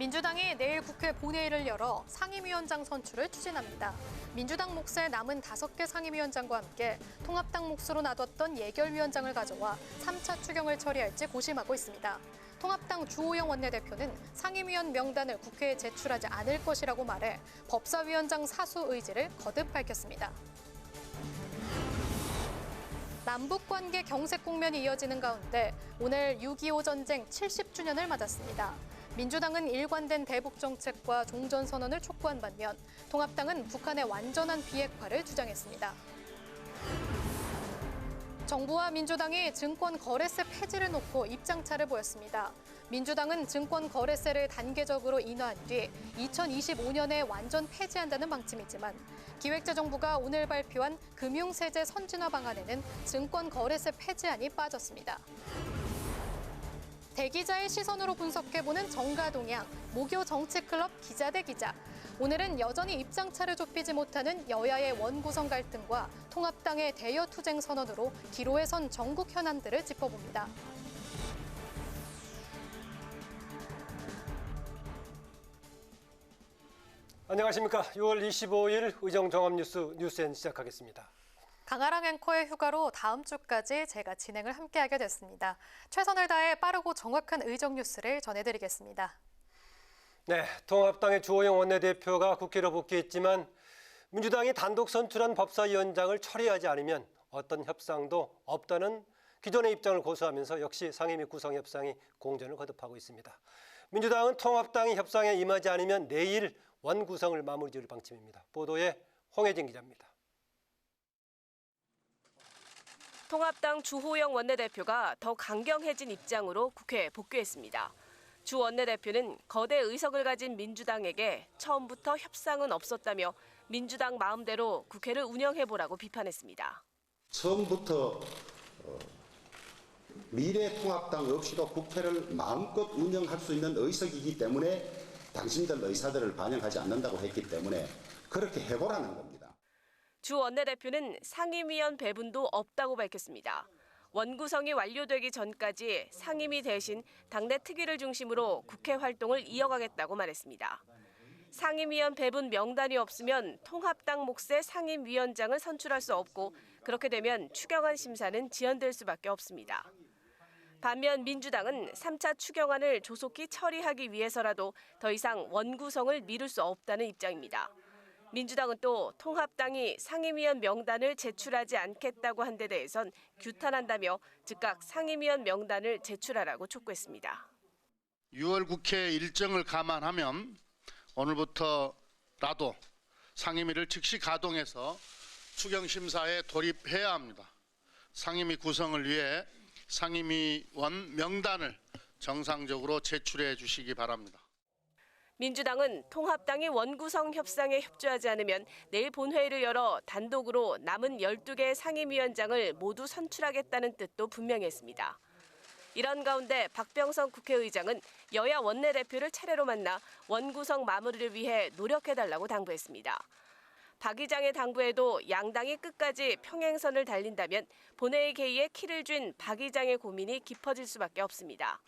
민주당이 내일 국회 본회의를 열어 상임위원장 선출을 추진합니다. 민주당 몫의 남은 5개 상임위원장과 함께 통합당 몫으로 놔뒀던 예결위원장을 가져와 3차 추경을 처리할지 고심하고 있습니다. 통합당 주호영 원내대표는 상임위원 명단을 국회에 제출하지 않을 것이라고 말해 법사위원장 사수 의지를 거듭 밝혔습니다. 남북관계 경색 국면이 이어지는 가운데 오늘 6.25 전쟁 70주년을 맞았습니다. 민주당은 일관된 대북 정책과 종전선언을 촉구한 반면 통합당은 북한의 완전한 비핵화를 주장했습니다. 정부와 민주당이 증권거래세 폐지를 놓고 입장차를 보였습니다. 민주당은 증권거래세를 단계적으로 인하한 뒤 2025년에 완전 폐지한다는 방침이지만 기획재정부가 오늘 발표한 금융세제 선진화 방안에는 증권거래세 폐지안이 빠졌습니다. 대기자의 시선으로 분석해보는 정가동향, 목요 정치클럽 기자 대 기자. 오늘은 여전히 입장차를 좁히지 못하는 여야의 원구성 갈등과 통합당의 대여투쟁 선언으로 기로에 선 전국 현안들을 짚어봅니다. 안녕하십니까. 6월 25일 의정종합뉴스 뉴스엔 시작하겠습니다. 강아랑 앵커의 휴가로 다음 주까지 제가 진행을 함께하게 됐습니다. 최선을 다해 빠르고 정확한 의정 뉴스를 전해드리겠습니다. 네, 통합당의 주호영 원내대표가 국회로 복귀했지만 민주당이 단독 선출한 법사위원장을 처리하지 않으면 어떤 협상도 없다는 기존의 입장을 고수하면서 역시 상임위 구성 협상이 공전을 거듭하고 있습니다. 민주당은 통합당이 협상에 임하지 않으면 내일 원구성을 마무리 지을 방침입니다. 보도에 홍혜진 기자입니다. 통합당 주호영 원내대표가 더 강경해진 입장으로 국회에 복귀했습니다. 주 원내대표는 거대 의석을 가진 민주당에게 처음부터 협상은 없었다며 민주당 마음대로 국회를 운영해보라고 비판했습니다. 처음부터 미래통합당 없이도 국회를 마음껏 운영할 수 있는 의석이기 때문에 당신들 의사들을 반영하지 않는다고 했기 때문에 그렇게 해보라는 겁니다. 주 원내대표는 상임위원 배분도 없다고 밝혔습니다. 원구성이 완료되기 전까지 상임위 대신 당내 특위를 중심으로 국회 활동을 이어가겠다고 말했습니다. 상임위원 배분 명단이 없으면 통합당 몫의 상임위원장을 선출할 수 없고 그렇게 되면 추경안 심사는 지연될 수밖에 없습니다. 반면 민주당은 3차 추경안을 조속히 처리하기 위해서라도 더 이상 원구성을 미룰 수 없다는 입장입니다. 민주당은 또 통합당이 상임위원 명단을 제출하지 않겠다고 한 데 대해선 규탄한다며 즉각 상임위원 명단을 제출하라고 촉구했습니다. 6월 국회 일정을 감안하면 오늘부터라도 상임위를 즉시 가동해서 추경 심사에 돌입해야 합니다. 상임위 구성을 위해 상임위원 명단을 정상적으로 제출해 주시기 바랍니다. 민주당은 통합당이 원구성 협상에 협조하지 않으면 내일 본회의를 열어 단독으로 남은 12개의 상임위원장을 모두 선출하겠다는 뜻도 분명히 했습니다. 이런 가운데 박병선 국회의장은 여야 원내대표를 차례로 만나 원구성 마무리를 위해 노력해달라고 당부했습니다. 박 의장의 당부에도 양당이 끝까지 평행선을 달린다면 본회의 개의에 키를 쥔 박 의장의 고민이 깊어질 수밖에 없습니다.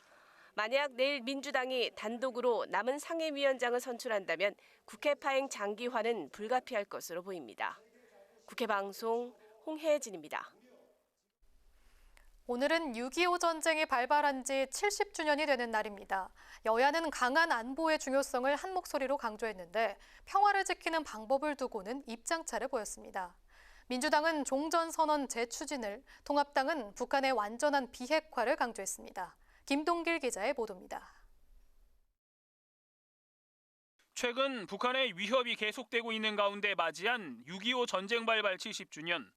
만약 내일 민주당이 단독으로 남은 상임위원장을 선출한다면 국회 파행 장기화는 불가피할 것으로 보입니다. 국회 방송 홍혜진입니다. 오늘은 6.25 전쟁이 발발한 지 70주년이 되는 날입니다. 여야는 강한 안보의 중요성을 한 목소리로 강조했는데 평화를 지키는 방법을 두고는 입장차를 보였습니다. 민주당은 종전선언 재추진을, 통합당은 북한의 완전한 비핵화를 강조했습니다. 김동길 기자의 보도입니다. 최근 북한의 위협이 계속되고 있는 가운데 맞이한 6.25 전쟁 발발 70주년.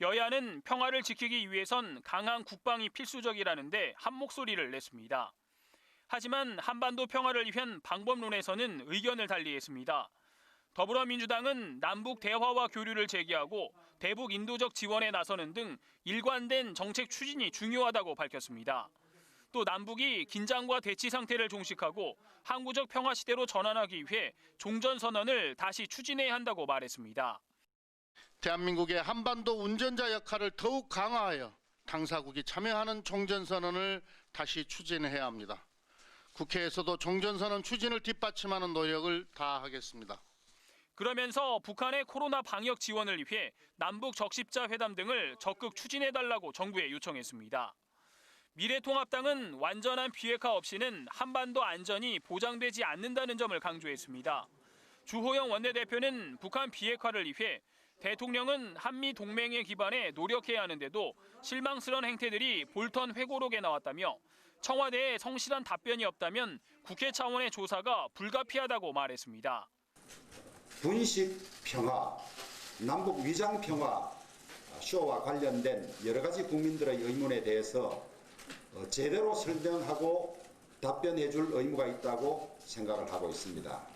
여야는 평화를 지키기 위해선 강한 국방이 필수적이라는데 한 목소리를 냈습니다. 하지만 한반도 평화를 위한 방법론에서는 의견을 달리했습니다. 더불어민주당은 남북 대화와 교류를 제기하고 대북 인도적 지원에 나서는 등 일관된 정책 추진이 중요하다고 밝혔습니다. 또 남북이 긴장과 대치 상태를 종식하고 항구적 평화 시대로 전환하기 위해 종전선언을 다시 추진해야 한다고 말했습니다. 대한민국의 한반도 운전자 역할을 더욱 강화하여 당사국이 참여하는 종전선언을 다시 추진해야 합니다. 국회에서도 종전선언 추진을 뒷받침하는 노력을 다하겠습니다. 그러면서 북한의 코로나 방역 지원을 위해 남북 적십자 회담 등을 적극 추진해달라고 정부에 요청했습니다. 미래통합당은 완전한 비핵화 없이는 한반도 안전이 보장되지 않는다는 점을 강조했습니다. 주호영 원내대표는 북한 비핵화를 위해 대통령은 한미 동맹에 기반해 노력해야 하는데도 실망스러운 행태들이 볼턴 회고록에 나왔다며 청와대에 성실한 답변이 없다면 국회 차원의 조사가 불가피하다고 말했습니다. 분식 평화, 남북 위장 평화 쇼와 관련된 여러 가지 국민들의 의문에 대해서 제대로 설명하고 답변해 줄 의무가 있다고 생각을 하고 있습니다.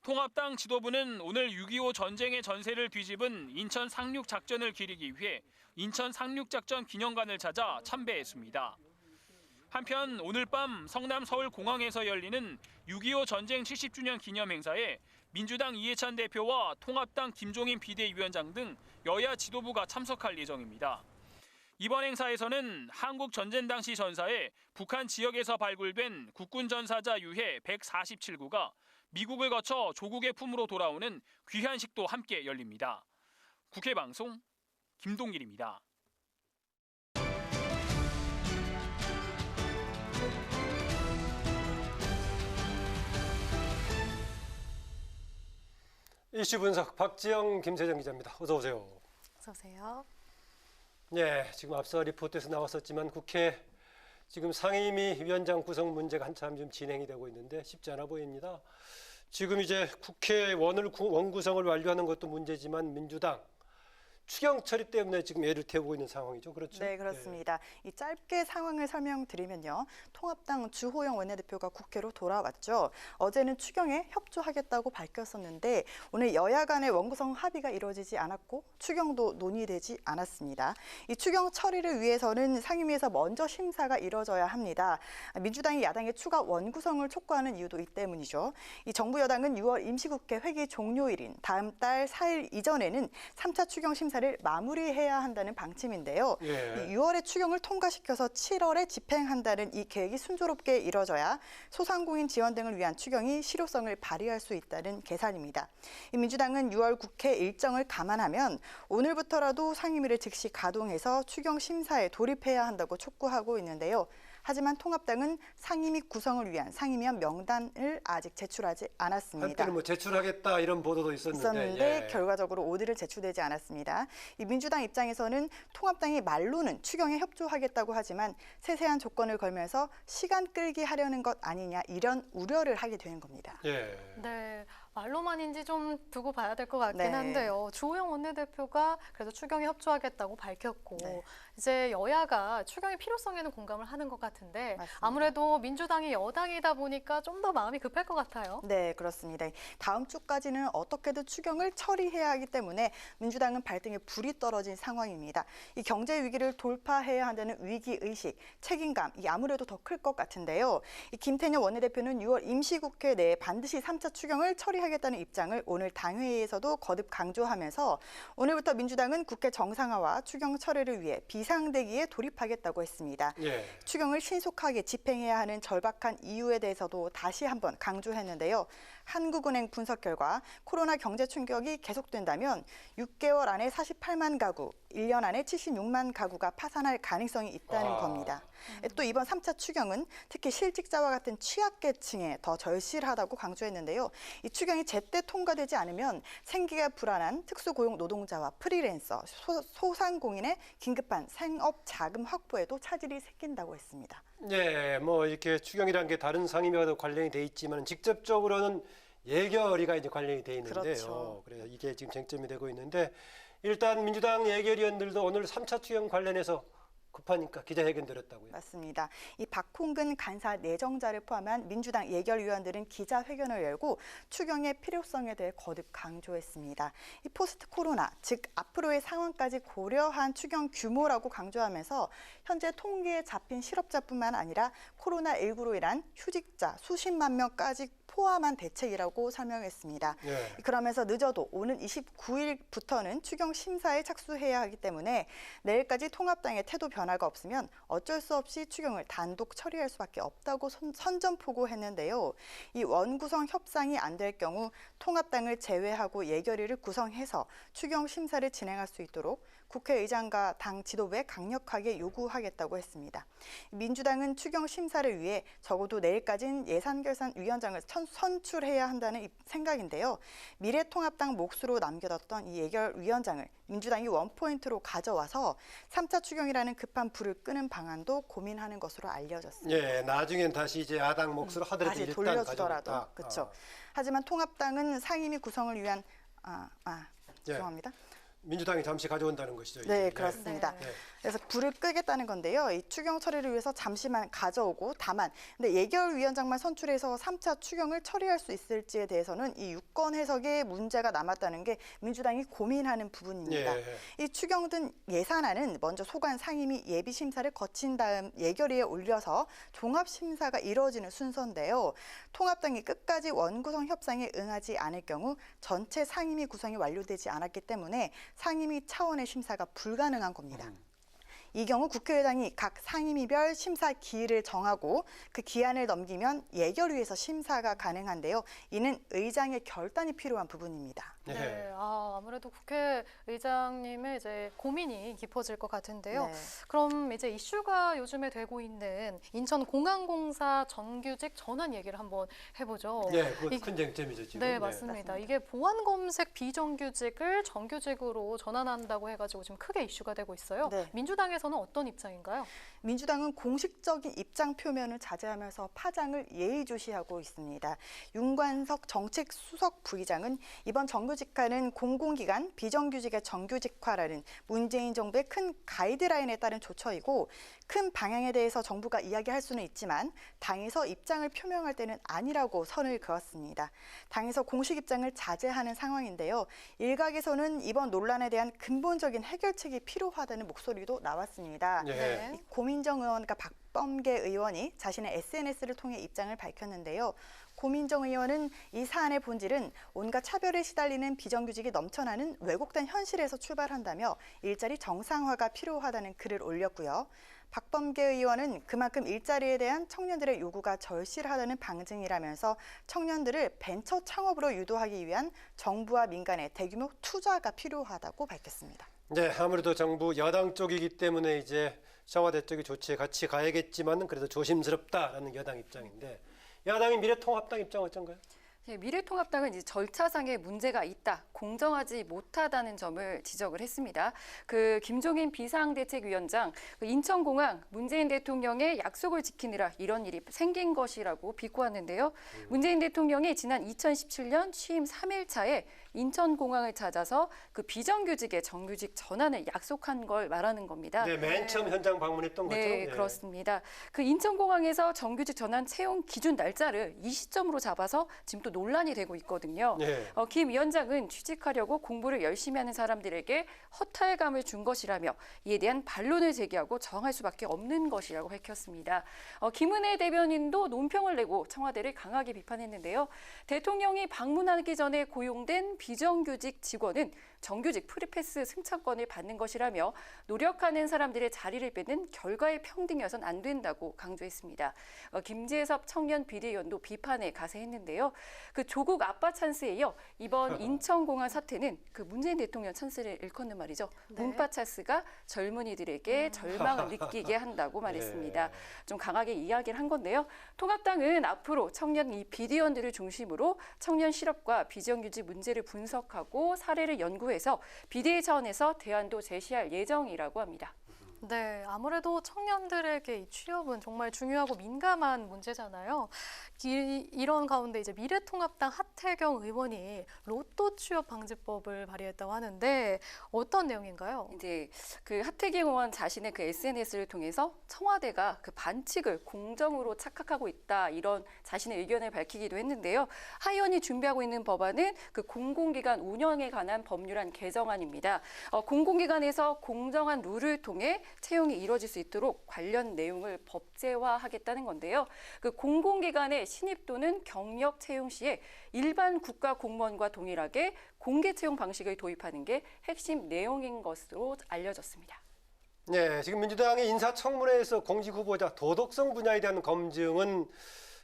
통합당 지도부는 오늘 6.25 전쟁의 전세를 뒤집은 인천 상륙 작전을 기리기 위해 인천 상륙 작전 기념관을 찾아 참배했습니다. 한편 오늘 밤 성남 서울공항에서 열리는 6.25 전쟁 70주년 기념 행사에 민주당 이해찬 대표와 통합당 김종인 비대위원장 등 여야 지도부가 참석할 예정입니다. 이번 행사에서는 한국 전쟁 당시 전사에 북한 지역에서 발굴된 국군 전사자 유해 147구가 미국을 거쳐 조국의 품으로 돌아오는 귀환식도 함께 열립니다. 국회 방송 김동길입니다. 이슈 분석 박지영, 김세정 기자입니다. 어서 오세요. 어서 오세요. 네, 지금 앞서 리포트에서 나왔었지만 국회 지금 상임위 위원장 구성 문제가 한참 지금 진행이 되고 있는데 쉽지 않아 보입니다. 지금 이제 국회 원구성을 완료하는 것도 문제지만 민주당 추경 처리 때문에 지금 애를 태우고 있는 상황이죠. 그렇죠? 네, 그렇습니다. 이 짧게 상황을 설명드리면요. 통합당 주호영 원내대표가 국회로 돌아왔죠. 어제는 추경에 협조하겠다고 밝혔었는데 오늘 여야 간의 원구성 합의가 이루어지지 않았고 추경도 논의되지 않았습니다. 이 추경 처리를 위해서는 상임위에서 먼저 심사가 이루어져야 합니다. 민주당이 야당의 추가 원구성을 촉구하는 이유도 이 때문이죠. 이 정부 여당은 6월 임시국회 회기 종료일인 다음 달 4일 이전에는 3차 추경 심사를 마무리해야 한다는 방침인데요. 6월에 추경을 통과시켜서 7월에 집행한다는 이 계획이 순조롭게 이뤄져야 소상공인 지원 등을 위한 추경이 실효성을 발휘할 수 있다는 계산입니다. 이 민주당은 6월 국회 일정을 감안하면 오늘부터라도 상임위를 즉시 가동해서 추경 심사에 돌입해야 한다고 촉구하고 있는데요. 하지만 통합당은 상임위 구성을 위한 상임위원 명단을 아직 제출하지 않았습니다. 한때는 뭐 제출하겠다 이런 보도도 있었는데 결과적으로 오늘은 제출되지 않았습니다. 이 민주당 입장에서는 통합당이 말로는 추경에 협조하겠다고 하지만 세세한 조건을 걸면서 시간 끌기 하려는 것 아니냐 이런 우려를 하게 되는 겁니다. 네, 말로만인지 좀 두고 봐야 될 것 같긴 한데요. 주호영 원내대표가 그래도 추경에 협조하겠다고 밝혔고 이제 여야가 추경의 필요성에는 공감을 하는 것 같은데 맞습니다. 아무래도 민주당이 여당이다 보니까 좀 더 마음이 급할 것 같아요. 네, 그렇습니다. 다음 주까지는 어떻게든 추경을 처리해야 하기 때문에 민주당은 발등에 불이 떨어진 상황입니다. 이 경제 위기를 돌파해야 한다는 위기의식, 책임감, 이 아무래도 더 클 것 같은데요. 이 김태년 원내대표는 6월 임시국회 내에 반드시 3차 추경을 처리하겠다는 입장을 오늘 당회의에서도 거듭 강조하면서 오늘부터 민주당은 국회 정상화와 추경 처리를 위해 비상대기에 돌입하겠다고 했습니다. 추경을 신속하게 집행해야 하는 절박한 이유에 대해서도 다시 한번 강조했는데요. 한국은행 분석 결과 코로나 경제 충격이 계속된다면 6개월 안에 48만 가구, 1년 안에 76만 가구가 파산할 가능성이 있다는 겁니다. 또 이번 3차 추경은 특히 실직자와 같은 취약계층에 더 절실하다고 강조했는데요. 이 추경이 제때 통과되지 않으면 생계가 불안한 특수고용 노동자와 프리랜서, 소상공인의 긴급한 생업 자금 확보에도 차질이 생긴다고 했습니다. 네, 뭐 이렇게 추경이라는 게 다른 상임위와도 관련이 돼 있지만 직접적으로는 예결위가 이제 관련이 돼 있는데요. 그렇죠. 그래서 이게 지금 쟁점이 되고 있는데 일단 민주당 예결위원들도 오늘 3차 추경 관련해서 급하니까 기자회견 드렸다고요. 맞습니다. 이 박홍근 간사 내정자를 포함한 민주당 예결위원들은 기자회견을 열고 추경의 필요성에 대해 거듭 강조했습니다. 이 포스트 코로나, 즉 앞으로의 상황까지 고려한 추경 규모라고 강조하면서 현재 통계에 잡힌 실업자뿐만 아니라 코로나19로 인한 휴직자 수십만 명까지 포함한 대책이라고 설명했습니다. 예. 그러면서 늦어도 오는 29일부터는 추경 심사에 착수해야 하기 때문에 내일까지 통합당의 태도 변화가 없으면 어쩔 수 없이 추경을 단독 처리할 수밖에 없다고 선전포고했는데요. 이 원구성 협상이 안 될 경우 통합당을 제외하고 예결위를 구성해서 추경 심사를 진행할 수 있도록 국회의장과 당 지도부에 강력하게 요구하겠다고 했습니다. 민주당은 추경 심사를 위해 적어도 내일까지는 예산결산위원장을 선출해야 한다는 생각인데요. 미래통합당 몫으로 남겨뒀던 이 예결위원장을 민주당이 원포인트로 가져와서 3차 추경이라는 급한 불을 끄는 방안도 고민하는 것으로 알려졌습니다. 예, 나중엔 다시 이제 야당 몫으로 하더라도 다시 일단 돌려주더라도 가져오겠다. 그렇죠. 하지만 통합당은 상임위 구성을 위한 죄송합니다. 민주당이 잠시 가져온다는 것이죠. 이제. 네, 그렇습니다. 네. 그래서 불을 끄겠다는 건데요. 이 추경 처리를 위해서 잠시만 가져오고 다만 근데 예결위원장만 선출해서 3차 추경을 처리할 수 있을지에 대해서는 이 유권 해석에 문제가 남았다는 게 민주당이 고민하는 부분입니다. 예. 이 추경 등 예산안은 먼저 소관 상임위 예비 심사를 거친 다음 예결위에 올려서 종합 심사가 이루어지는 순서인데요. 통합당이 끝까지 원구성 협상에 응하지 않을 경우 전체 상임위 구성이 완료되지 않았기 때문에 상임위 차원의 심사가 불가능한 겁니다. 이 경우 국회의장이 각 상임위별 심사 기일을 정하고 그 기한을 넘기면 예결위에서 심사가 가능한데요. 이는 의장의 결단이 필요한 부분입니다. 네, 아무래도 국회의장님의 이제 고민이 깊어질 것 같은데요. 네. 그럼 이제 이슈가 요즘에 되고 있는 인천공항공사 정규직 전환 얘기를 한번 해보죠. 네, 그건 큰 쟁점이죠 지금. 네, 맞습니다. 이게 보안검색 비정규직을 정규직으로 전환한다고 해가지고 지금 크게 이슈가 되고 있어요. 네. 민주당에서는 어떤 입장인가요? 민주당은 공식적인 입장 표명을 자제하면서 파장을 예의주시하고 있습니다. 윤관석 정책수석 부의장은 이번 정규직화는 공공기관 비정규직의 정규직화라는 문재인 정부의 큰 가이드라인에 따른 조처이고 큰 방향에 대해서 정부가 이야기할 수는 있지만 당에서 입장을 표명할 때는 아니라고 선을 그었습니다. 당에서 공식 입장을 자제하는 상황인데요. 일각에서는 이번 논란에 대한 근본적인 해결책이 필요하다는 목소리도 나왔습니다. 네. 고민정 의원과 박범계 의원이 자신의 SNS를 통해 입장을 밝혔는데요. 고민정 의원은 이 사안의 본질은 온갖 차별에 시달리는 비정규직이 넘쳐나는 왜곡된 현실에서 출발한다며 일자리 정상화가 필요하다는 글을 올렸고요. 박범계 의원은 그만큼 일자리에 대한 청년들의 요구가 절실하다는 방증이라면서 청년들을 벤처 창업으로 유도하기 위한 정부와 민간의 대규모 투자가 필요하다고 밝혔습니다. 네, 아무래도 정부 여당 쪽이기 때문에 이제 청와대 쪽이 조치에 같이 가야겠지만 그래도 조심스럽다라는 여당 입장인데 야당의 미래통합당 입장 어쩐가요? 예, 미래통합당은 이제 절차상의 문제가 있다, 공정하지 못하다는 점을 지적을 했습니다. 그 김종인 비상대책위원장, 인천공항 문재인 대통령의 약속을 지키느라 이런 일이 생긴 것이라고 비꼬았는데요. 문재인 대통령이 지난 2017년 취임 3일차에 인천공항을 찾아서 그 비정규직의 정규직 전환을 약속한 걸 말하는 겁니다. 네, 맨 처음 현장 방문했던 거죠. 네, 그렇습니다. 그 인천공항에서 정규직 전환 채용 기준 날짜를 이 시점으로 잡아서 지금 또 논란이 되고 있거든요. 네. 김 위원장은 취직하려고 공부를 열심히 하는 사람들에게 허탈감을 준 것이라며 이에 대한 반론을 제기하고 정할 수밖에 없는 것이라고 밝혔습니다. 김은혜 대변인도 논평을 내고 청와대를 강하게 비판했는데요. 대통령이 방문하기 전에 고용된 비정규직 직원은 정규직 프리패스 승차권을 받는 것이라며 노력하는 사람들의 자리를 뺏는 결과의 평등이어서는 안 된다고 강조했습니다. 김재섭 청년 비대위원도 비판에 가세했는데요. 그 조국 아빠 찬스에 이어 이번 인천공항 사태는 그 문재인 대통령 찬스를 일컫는 말이죠. 문파 찬스가 젊은이들에게 절망을 느끼게 한다고 말했습니다. 좀 강하게 이야기를 한 건데요. 통합당은 앞으로 청년 이 비대위원들을 중심으로 청년 실업과 비정규직 문제를 분석하고 사례를 연구해서 비대위 차원에서 대안도 제시할 예정이라고 합니다. 네, 아무래도 청년들에게 이 취업은 정말 중요하고 민감한 문제잖아요. 이런 가운데 이제 미래통합당 하태경 의원이 로또 취업 방지법을 발의했다고 하는데 어떤 내용인가요? 이제 그 하태경 의원 자신의 그 SNS를 통해서 청와대가 그 반칙을 공정으로 착각하고 있다 이런 자신의 의견을 밝히기도 했는데요. 하 의원이 준비하고 있는 법안은 그 공공기관 운영에 관한 법률안 개정안입니다. 공공기관에서 공정한 룰을 통해 채용이 이뤄질 수 있도록 관련 내용을 법제화하겠다는 건데요. 그 공공기관의 신입 또는 경력 채용 시에 일반 국가 공무원과 동일하게 공개 채용 방식을 도입하는 게 핵심 내용인 것으로 알려졌습니다. 네, 지금 민주당의 인사청문회에서 공직 후보자 도덕성 분야에 대한 검증은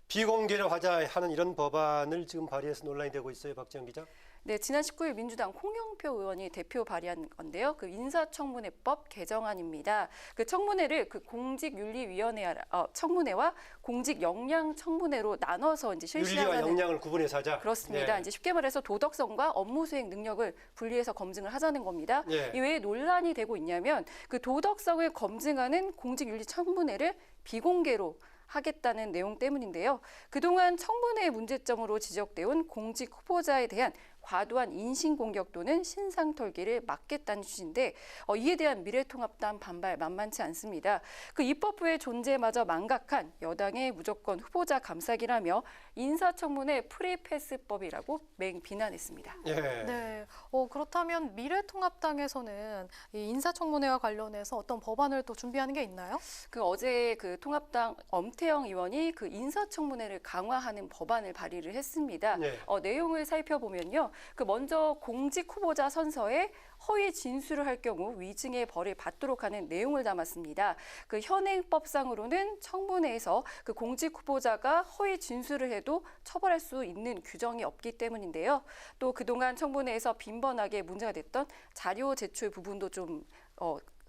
비공개로 하자 하는 이런 법안을 지금 발의해서 논란이 되고 있어요. 박지영 기자. 네, 지난 19일 민주당 홍영표 의원이 대표 발의한 건데요. 그 인사청문회법 개정안입니다. 그 청문회를 그 공직윤리위원회 청문회와 공직역량청문회로 나눠서 이제 실시하는 윤리와 역량을 구분해서 하자. 그렇습니다. 네. 이제 쉽게 말해서 도덕성과 업무 수행 능력을 분리해서 검증을 하자는 겁니다. 네. 이 왜 논란이 되고 있냐면 그 도덕성을 검증하는 공직윤리청문회를 비공개로 하겠다는 내용 때문인데요. 그동안 청문회의 문제점으로 지적돼온 공직 후보자에 대한 과도한 인신공격 또는 신상털기를 막겠다는 취지인데 이에 대한 미래통합당 반발 만만치 않습니다. 그 입법부의 존재마저 망각한 여당의 무조건 후보자 감싸기라며 인사청문회 프리패스법이라고 맹비난했습니다. 예. 네. 그렇다면 미래통합당에서는 이 인사청문회와 관련해서 어떤 법안을 또 준비하는 게 있나요? 그 어제 그 통합당 엄태영 의원이 그 인사청문회를 강화하는 법안을 발의를 했습니다. 네. 내용을 살펴보면요. 그 먼저 공직 후보자 선서에 허위 진술을 할 경우 위증의 벌을 받도록 하는 내용을 담았습니다. 그 현행법상으로는 청문회에서 그 공직 후보자가 허위 진술을 해도 처벌할 수 있는 규정이 없기 때문인데요. 또 그동안 청문회에서 빈번하게 문제가 됐던 자료 제출 부분도 좀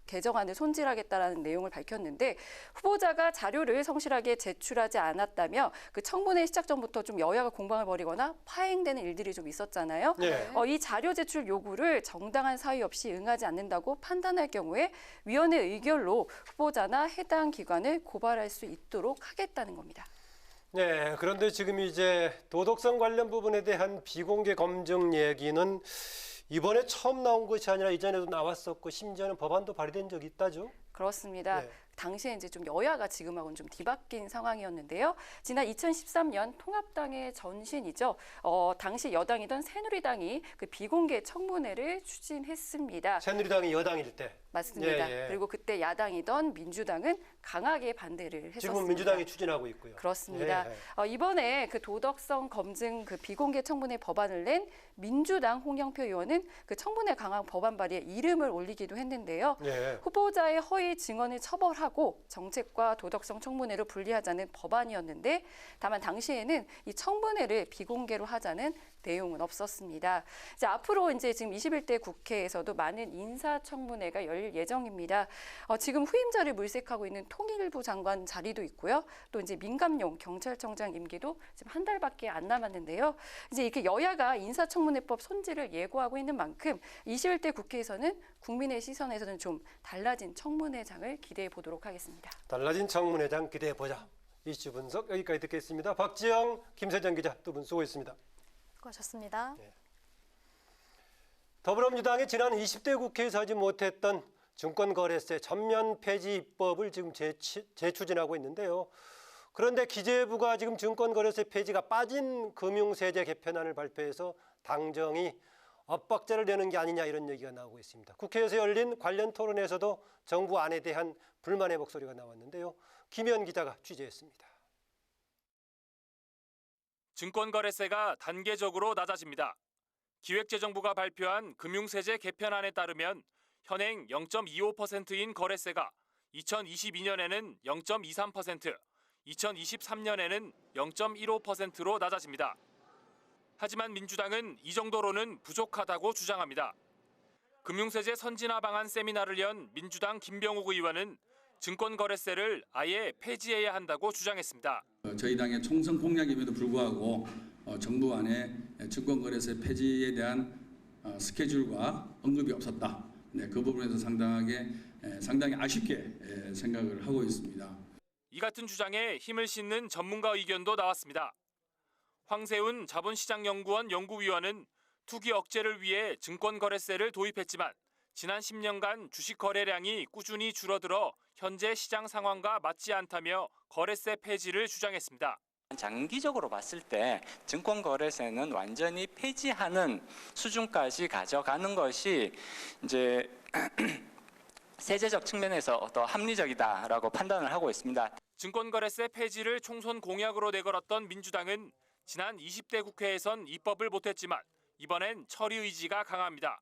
개정안을 손질하겠다라는 내용을 밝혔는데 후보자가 자료를 성실하게 제출하지 않았다며 그 청문회 시작 전부터 좀 여야가 공방을 벌이거나 파행되는 일들이 좀 있었잖아요. 네. 이 자료 제출 요구를 정당한 사유 없이 응하지 않는다고 판단할 경우에 위원회 의결로 후보자나 해당 기관을 고발할 수 있도록 하겠다는 겁니다. 네, 그런데 지금 이제 도덕성 관련 부분에 대한 비공개 검증 얘기는 이번에 처음 나온 것이 아니라 이전에도 나왔었고 심지어는 법안도 발의된 적이 있다죠? 그렇습니다. 네. 당시에 이제 좀 여야가 지금하고는 좀 뒤바뀐 상황이었는데요. 지난 2013년 통합당의 전신이죠. 당시 여당이던 새누리당이 그 비공개 청문회를 추진했습니다. 새누리당이 여당일 때. 맞습니다. 예, 예. 그리고 그때 야당이던 민주당은 강하게 반대를 했었습니다. 지금은 민주당이 추진하고 있고요. 그렇습니다. 예, 예. 이번에 그 도덕성 검증 그 비공개 청문회 법안을 낸 민주당 홍영표 의원은 그 청문회 강화 법안 발의에 이름을 올리기도 했는데요. 예. 후보자의 허위 증언을 처벌하고 정책과 도덕성 청문회를 분리하자는 법안이었는데 다만 당시에는 이 청문회를 비공개로 하자는 내용은 없었습니다. 이제 앞으로 이제 지금 21대 국회에서도 많은 인사청문회가 열릴 예정입니다. 지금 후임자를 물색하고 있는 통일부 장관 자리도 있고요. 또 이제 민감용 경찰청장 임기도 지금 한 달밖에 안 남았는데요. 이제 이렇게 여야가 인사청문회법 손질을 예고하고 있는 만큼 21대 국회에서는 국민의 시선에서는 좀 달라진 청문회장을 기대해 보도록 하겠습니다. 달라진 청문회장 기대해 보자. 이슈 분석 여기까지 듣겠습니다. 박지영, 김세정 기자 두 분 수고했습니다. 수고하셨습니다. 네. 더불어민주당이 지난 20대 국회에서 하지 못했던 증권거래세 전면 폐지 입법을 지금 재추진하고 있는데요. 그런데 기재부가 지금 증권거래세 폐지가 빠진 금융세제 개편안을 발표해서 당정이 엇박자를 내는 게 아니냐 이런 얘기가 나오고 있습니다. 국회에서 열린 관련 토론에서도 정부 안에 대한 불만의 목소리가 나왔는데요. 김현 기자가 취재했습니다. 증권거래세가 단계적으로 낮아집니다. 기획재정부가 발표한 금융세제 개편안에 따르면 현행 0.25%인 거래세가 2022년에는 0.23%, 2023년에는 0.15%로 낮아집니다. 하지만 민주당은 이 정도로는 부족하다고 주장합니다. 금융세제 선진화 방안 세미나를 연 민주당 김병욱 의원은 증권거래세를 아예 폐지해야 한다고 주장했습니다. 저희 당의 총선 공약임에도 불구하고 정부 안에 증권거래세 폐지에 대한 스케줄과 언급이 없었다. 네, 그 부분에서 상당히 아쉽게 생각을 하고 있습니다. 이 같은 주장에 힘을 싣는 전문가 의견도 나왔습니다. 황세훈 자본시장연구원 연구위원은 투기 억제를 위해 증권거래세를 도입했지만 지난 10년간 주식 거래량이 꾸준히 줄어들어 현재 시장 상황과 맞지 않다며 거래세 폐지를 주장했습니다. 장기적으로 봤을 때 증권거래세는 완전히 폐지하는 수준까지 가져가는 것이 이제 세제적 측면에서 더 합리적이다라고 판단을 하고 있습니다. 증권거래세 폐지를 총선 공약으로 내걸었던 민주당은 지난 20대 국회에선 입법을 못했지만 이번엔 처리 의지가 강합니다.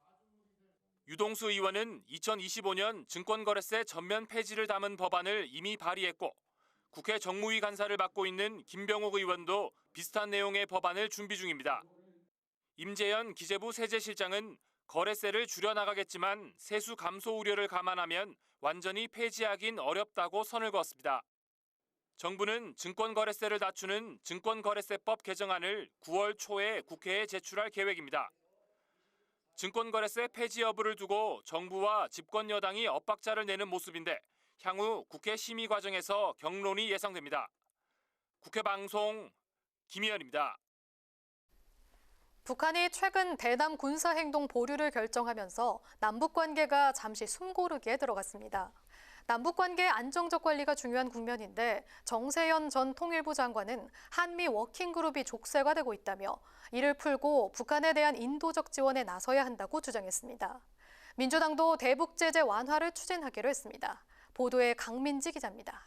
유동수 의원은 2025년 증권거래세 전면 폐지를 담은 법안을 이미 발의했고 국회 정무위 간사를 맡고 있는 김병욱 의원도 비슷한 내용의 법안을 준비 중입니다. 임재현 기재부 세제실장은 거래세를 줄여나가겠지만 세수 감소 우려를 감안하면 완전히 폐지하긴 어렵다고 선을 그었습니다. 정부는 증권거래세를 낮추는 증권거래세법 개정안을 9월 초에 국회에 제출할 계획입니다. 증권거래세 폐지 여부를 두고 정부와 집권 여당이 엇박자를 내는 모습인데 향후 국회 심의 과정에서 격론이 예상됩니다. 국회 방송 김희연입니다. 북한이 최근 대남 군사행동 보류를 결정하면서 남북관계가 잠시 숨고르기에 들어갔습니다. 남북관계 안정적 관리가 중요한 국면인데 정세현 전 통일부 장관은 한미 워킹그룹이 족쇄가 되고 있다며 이를 풀고 북한에 대한 인도적 지원에 나서야 한다고 주장했습니다. 민주당도 대북 제재 완화를 추진하기로 했습니다. 보도에 강민지 기자입니다.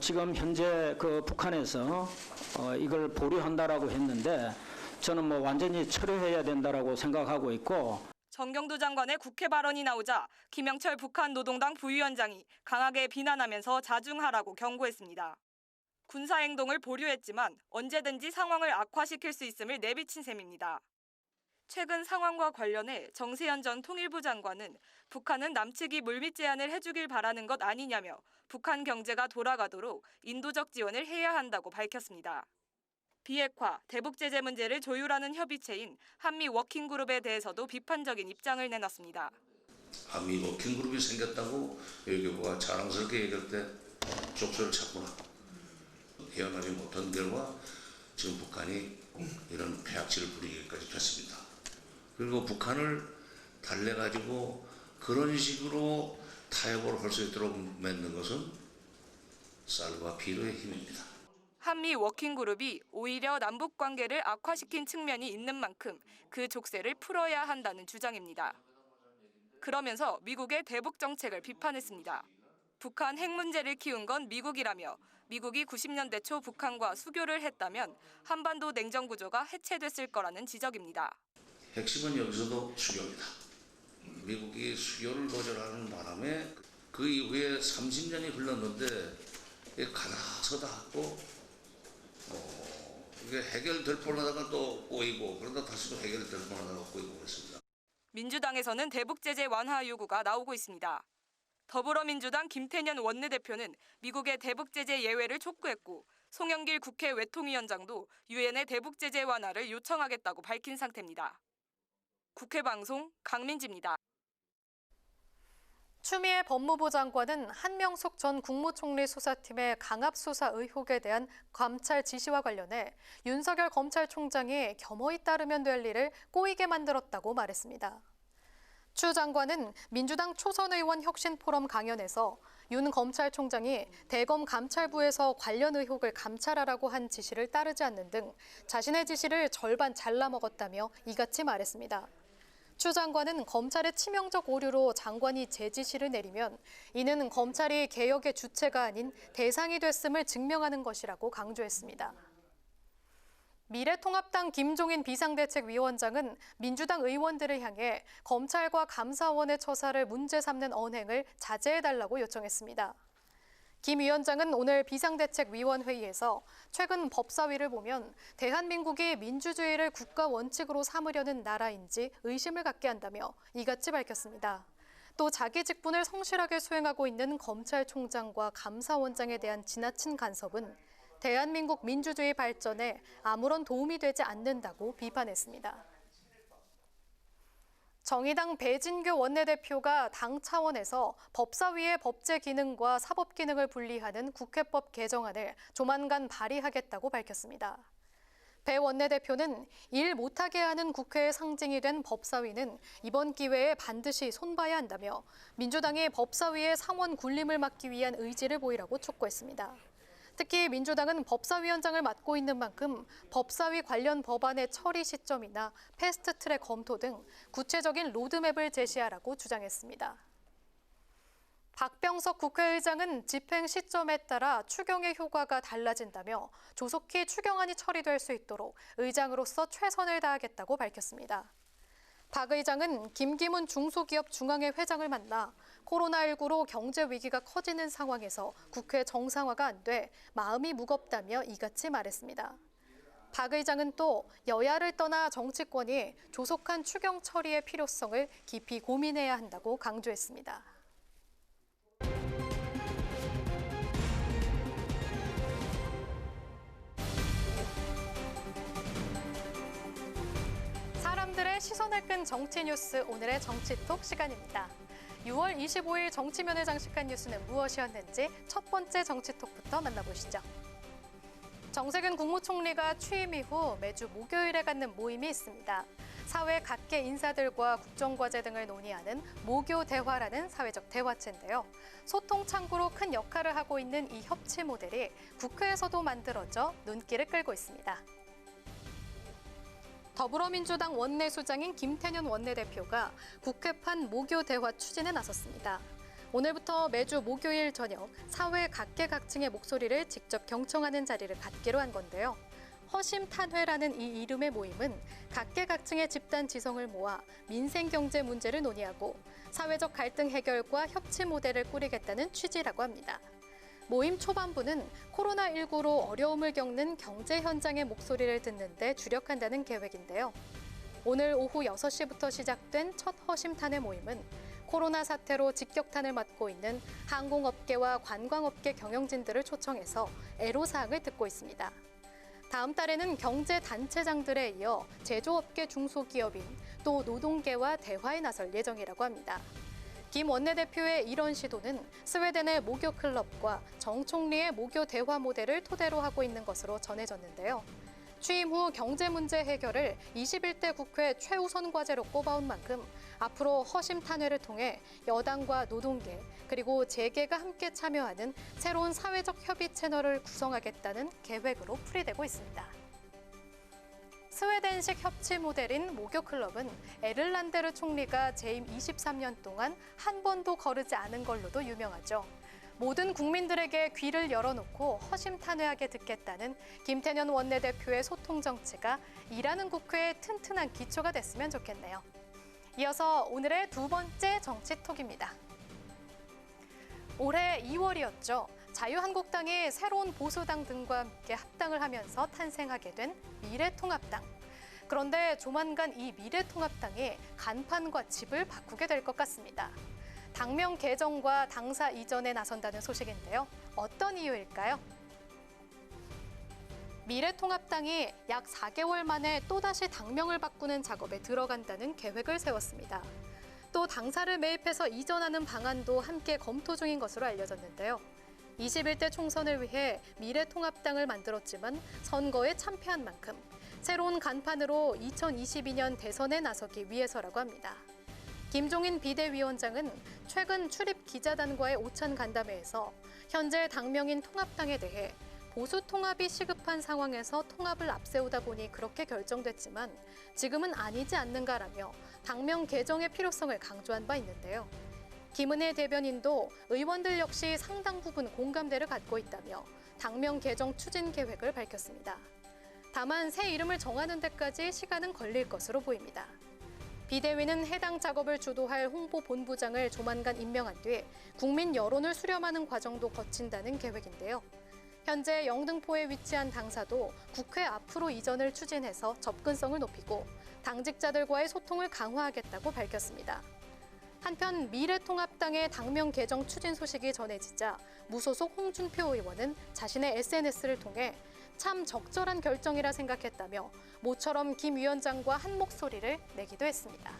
지금 현재 북한에서 이걸 보류한다라고 했는데 저는 완전히 철회해야 된다라고 생각하고 있고. 정경두 장관의 국회 발언이 나오자 김영철 북한 노동당 부위원장이 강하게 비난하면서 자중하라고 경고했습니다. 군사행동을 보류했지만 언제든지 상황을 악화시킬 수 있음을 내비친 셈입니다. 최근 상황과 관련해 정세현 전 통일부 장관은 북한은 남측이 물밑 제안을 해주길 바라는 것 아니냐며 북한 경제가 돌아가도록 인도적 지원을 해야 한다고 밝혔습니다. 비핵화, 대북 제재 문제를 조율하는 협의체인 한미 워킹그룹에 대해서도 비판적인 입장을 내놨습니다. 한미 워킹그룹이 생겼다고 외교부가 자랑스럽게 얘기할 때 족쇄를 찾구나. 헤어나지 못한 결과 지금 북한이 이런 폐악질을 부리기까지 됐습니다. 그리고 북한을 달래가지고 그런 식으로 타협을 할 수 있도록 맺는 것은 쌀과 비료의 힘입니다. 한미 워킹그룹이 오히려 남북 관계를 악화시킨 측면이 있는 만큼 그 족쇄를 풀어야 한다는 주장입니다. 그러면서 미국의 대북 정책을 비판했습니다. 북한 핵 문제를 키운 건 미국이라며 미국이 90년대 초 북한과 수교를 했다면 한반도 냉전 구조가 해체됐을 거라는 지적입니다. 핵심은 여기서도 수교입니다. 미국이 수교를 거절하는 바람에 그 이후에 30년이 흘렀는데 가다서다 하고 이게 해결될 뻔하다가 또 꼬이고 그러다 다시 또 해결될 뻔하다가 꼬이고 그랬습니다. 민주당에서는 대북 제재 완화 요구가 나오고 있습니다. 더불어민주당 김태년 원내대표는 미국의 대북 제재 예외를 촉구했고 송영길 국회 외통위원장도 유엔의 대북 제재 완화를 요청하겠다고 밝힌 상태입니다. 국회 방송 강민지입니다. 추미애 법무부 장관은 한명숙 전 국무총리 수사팀의 강압 수사 의혹에 대한 감찰 지시와 관련해 윤석열 검찰총장이 겸허히 따르면 될 일을 꼬이게 만들었다고 말했습니다. 추 장관은 민주당 초선 의원 혁신 포럼 강연에서 윤 검찰총장이 대검 감찰부에서 관련 의혹을 감찰하라고 한 지시를 따르지 않는 등 자신의 지시를 절반 잘라먹었다며 이같이 말했습니다. 추 장관은 검찰의 치명적 오류로 장관이 제지시를 내리면 이는 검찰이 개혁의 주체가 아닌 대상이 됐음을 증명하는 것이라고 강조했습니다. 미래통합당 김종인 비상대책위원장은 민주당 의원들을 향해 검찰과 감사원의 처사를 문제 삼는 언행을 자제해달라고 요청했습니다. 김 위원장은 오늘 비상대책위원회의에서 최근 법사위를 보면 대한민국이 민주주의를 국가 원칙으로 삼으려는 나라인지 의심을 갖게 한다며 이같이 밝혔습니다. 또 자기 직분을 성실하게 수행하고 있는 검찰총장과 감사원장에 대한 지나친 간섭은 대한민국 민주주의 발전에 아무런 도움이 되지 않는다고 비판했습니다. 정의당 배진규 원내대표가 당 차원에서 법사위의 법제 기능과 사법 기능을 분리하는 국회법 개정안을 조만간 발의하겠다고 밝혔습니다. 배 원내대표는 일 못하게 하는 국회의 상징이 된 법사위는 이번 기회에 반드시 손봐야 한다며 민주당이 법사위의 상원 군림을 막기 위한 의지를 보이라고 촉구했습니다. 특히 민주당은 법사위원장을 맡고 있는 만큼 법사위 관련 법안의 처리 시점이나 패스트트랙 검토 등 구체적인 로드맵을 제시하라고 주장했습니다. 박병석 국회의장은 집행 시점에 따라 추경의 효과가 달라진다며 조속히 추경안이 처리될 수 있도록 의장으로서 최선을 다하겠다고 밝혔습니다. 박 의장은 김기문 중소기업 중앙회 회장을 만나 코로나19로 경제 위기가 커지는 상황에서 국회 정상화가 안 돼 마음이 무겁다며 이같이 말했습니다. 박 의장은 또 여야를 떠나 정치권이 조속한 추경 처리의 필요성을 깊이 고민해야 한다고 강조했습니다. 사람들의 시선을 끈 정치 뉴스, 오늘의 정치톡 시간입니다. 6월 25일 정치면을 장식한 뉴스는 무엇이었는지 첫 번째 정치톡부터 만나보시죠. 정세균 국무총리가 취임 이후 매주 목요일에 갖는 모임이 있습니다. 사회 각계 인사들과 국정과제 등을 논의하는 모교대화라는 사회적 대화체인데요. 소통 창구로 큰 역할을 하고 있는 이 협치 모델이 국회에서도 만들어져 눈길을 끌고 있습니다. 더불어민주당 원내수장인 김태년 원내대표가 국회판 모교대화 추진에 나섰습니다. 오늘부터 매주 목요일 저녁 사회 각계각층의 목소리를 직접 경청하는 자리를 갖기로 한 건데요. 허심탄회라는 이 이름의 모임은 각계각층의 집단 지성을 모아 민생경제 문제를 논의하고 사회적 갈등 해결과 협치 모델을 꾸리겠다는 취지라고 합니다. 모임 초반부는 코로나19로 어려움을 겪는 경제 현장의 목소리를 듣는 데 주력한다는 계획인데요. 오늘 오후 6시부터 시작된 첫 허심탄회 모임은 코로나 사태로 직격탄을 맞고 있는 항공업계와 관광업계 경영진들을 초청해서 애로사항을 듣고 있습니다. 다음 달에는 경제단체장들에 이어 제조업계 중소기업인 또 노동계와 대화에 나설 예정이라고 합니다. 김 원내대표의 이런 시도는 스웨덴의 모교클럽과 정 총리의 모교 대화 모델을 토대로 하고 있는 것으로 전해졌는데요. 취임 후 경제 문제 해결을 21대 국회 최우선 과제로 꼽아온 만큼 앞으로 허심탄회를 통해 여당과 노동계 그리고 재계가 함께 참여하는 새로운 사회적 협의 채널을 구성하겠다는 계획으로 풀이되고 있습니다. 스웨덴식 협치 모델인 모교클럽은 에를란데르 총리가 재임 23년 동안 한 번도 거르지 않은 걸로도 유명하죠. 모든 국민들에게 귀를 열어놓고 허심탄회하게 듣겠다는 김태년 원내대표의 소통 정치가 일하는 국회의 튼튼한 기초가 됐으면 좋겠네요. 이어서 오늘의 두 번째 정치톡입니다. 올해 2월이었죠. 자유한국당이 새로운 보수당 등과 함께 합당을 하면서 탄생하게 된 미래통합당. 그런데 조만간 이 미래통합당이 간판과 집을 바꾸게 될 것 같습니다. 당명 개정과 당사 이전에 나선다는 소식인데요. 어떤 이유일까요? 미래통합당이 약 4개월 만에 또다시 당명을 바꾸는 작업에 들어간다는 계획을 세웠습니다. 또 당사를 매입해서 이전하는 방안도 함께 검토 중인 것으로 알려졌는데요. 21대 총선을 위해 미래통합당을 만들었지만 선거에 참패한 만큼 새로운 간판으로 2022년 대선에 나서기 위해서라고 합니다. 김종인 비대위원장은 최근 출입 기자단과의 오찬 간담회에서 현재 당명인 통합당에 대해 보수 통합이 시급한 상황에서 통합을 앞세우다 보니 그렇게 결정됐지만 지금은 아니지 않는가라며 당명 개정의 필요성을 강조한 바 있는데요. 김은혜 대변인도 의원들 역시 상당 부분 공감대를 갖고 있다며 당명 개정 추진 계획을 밝혔습니다. 다만 새 이름을 정하는 데까지 시간은 걸릴 것으로 보입니다. 비대위는 해당 작업을 주도할 홍보본부장을 조만간 임명한 뒤 국민 여론을 수렴하는 과정도 거친다는 계획인데요. 현재 영등포에 위치한 당사도 국회 앞으로 이전을 추진해서 접근성을 높이고 당직자들과의 소통을 강화하겠다고 밝혔습니다. 한편 미래통합당의 당명 개정 추진 소식이 전해지자 무소속 홍준표 의원은 자신의 SNS를 통해 참 적절한 결정이라 생각했다며 모처럼 김 위원장과 한 목소리를 내기도 했습니다.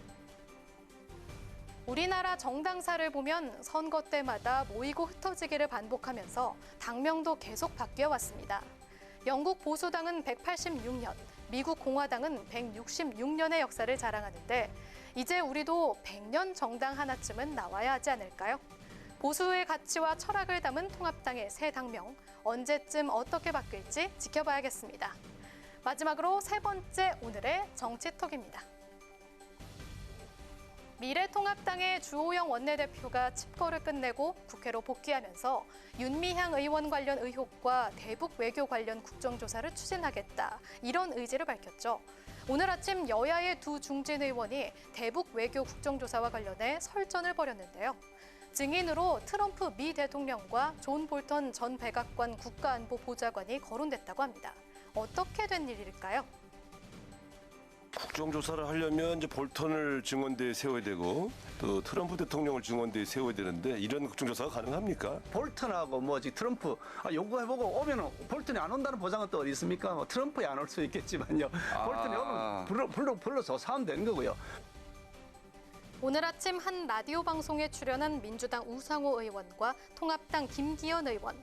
우리나라 정당사를 보면 선거 때마다 모이고 흩어지기를 반복하면서 당명도 계속 바뀌어 왔습니다. 영국 보수당은 186년, 미국 공화당은 166년의 역사를 자랑하는데 이제 우리도 100년 정당 하나쯤은 나와야 하지 않을까요? 보수의 가치와 철학을 담은 통합당의 새 당명, 언제쯤 어떻게 바뀔지 지켜봐야겠습니다. 마지막으로 세 번째 오늘의 정치톡입니다. 미래통합당의 주호영 원내대표가 칩거를 끝내고 국회로 복귀하면서 윤미향 의원 관련 의혹과 대북 외교 관련 국정조사를 추진하겠다, 이런 의지를 밝혔죠. 오늘 아침 여야의 두 중진 의원이 대북 외교 국정조사와 관련해 설전을 벌였는데요. 증인으로 트럼프 미 대통령과 존 볼턴 전 백악관 국가안보보좌관이 거론됐다고 합니다. 어떻게 된 일일까요? 국정조사를 하려면 이제 볼턴을 증언대에 세워야 되고 또 트럼프 대통령을 증언대에 세워야 되는데 이런 국정조사가 가능합니까? 볼턴하고 트럼프 요구해보고 오면 볼턴이 안 온다는 보장은 또 어디 있습니까? 트럼프에 안 올 수 있겠지만요. 볼턴이 오면 불러 조사하면 되는 거고요. 오늘 아침 한 라디오 방송에 출연한 민주당 우상호 의원과 통합당 김기현 의원.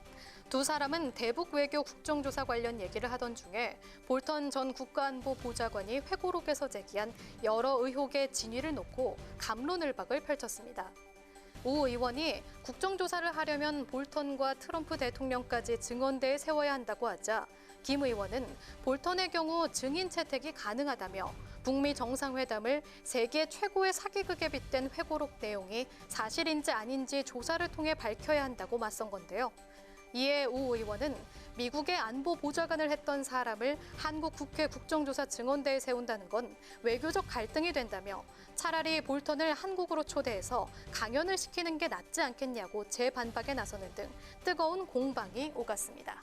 두 사람은 대북 외교 국정조사 관련 얘기를 하던 중에 볼턴 전 국가안보보좌관이 회고록에서 제기한 여러 의혹의 진위를 놓고 갑론을박을 펼쳤습니다. 우 의원이 국정조사를 하려면 볼턴과 트럼프 대통령까지 증언대에 세워야 한다고 하자 김 의원은 볼턴의 경우 증인 채택이 가능하다며 북미 정상회담을 세계 최고의 사기극에 빗댄 회고록 내용이 사실인지 아닌지 조사를 통해 밝혀야 한다고 맞선 건데요. 이에 우 의원은 미국의 안보보좌관을 했던 사람을 한국 국회 국정조사 증언대에 세운다는 건 외교적 갈등이 된다며 차라리 볼턴을 한국으로 초대해서 강연을 시키는 게 낫지 않겠냐고 재반박에 나서는 등 뜨거운 공방이 오갔습니다.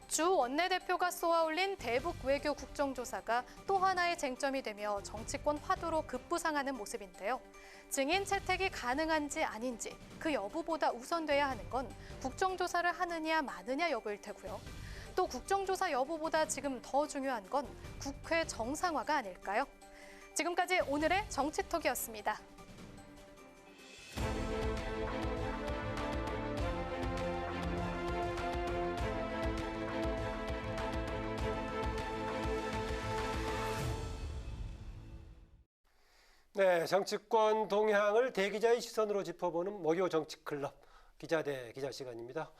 주 원내대표가 쏘아올린 대북 외교 국정조사가 또 하나의 쟁점이 되며 정치권 화두로 급부상하는 모습인데요. 증인 채택이 가능한지 아닌지 그 여부보다 우선돼야 하는 건 국정조사를 하느냐 마느냐 여부일 테고요. 또 국정조사 여부보다 지금 더 중요한 건 국회 정상화가 아닐까요? 지금까지 오늘의 정치톡이었습니다. 네, 정치권 동향을 대기자의 시선으로 짚어보는 목요 정치클럽 기자 대 기자 시간입니다.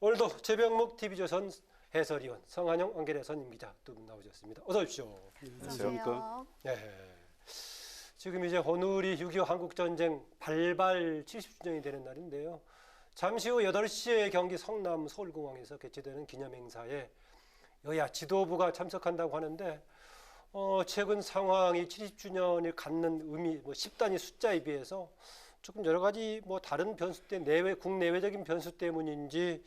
오늘도 최병목 TV조선 해설위원, 성한영 한겨레선 임기자 두 분 나오셨습니다. 어서 오십시오. 안녕하세요. 네, 지금 이제 오늘이 6.25 한국전쟁 발발 70주년이 되는 날인데요. 잠시 후 8시에 경기 성남 서울공항에서 개최되는 기념행사에 여야 지도부가 참석한다고 하는데 최근 상황이 70주년을 갖는 의미, 10단위 숫자에 비해서 조금 여러 가지 다른 변수 때문에 국내외적인 변수 때문인지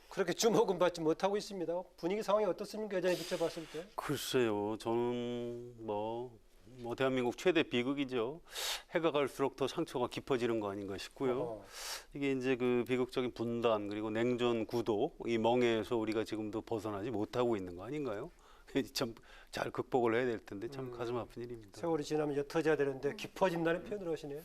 그렇게 주목은 받지 못하고 있습니다. 분위기 상황이 어떻습니까? 예전에 비춰봤을 때. 글쎄요, 저는 대한민국 최대 비극이죠. 해가 갈수록 더 상처가 깊어지는 거 아닌가 싶고요. 이게 이제 그 비극적인 분단 그리고 냉전 구도 이 멍에에서 우리가 지금도 벗어나지 못하고 있는 거 아닌가요? 참 잘 극복을 해야 될 텐데 참 가슴 아픈 일입니다. 세월이 지나면 옅어져야 되는데 깊어진다는 표현을 하시네요.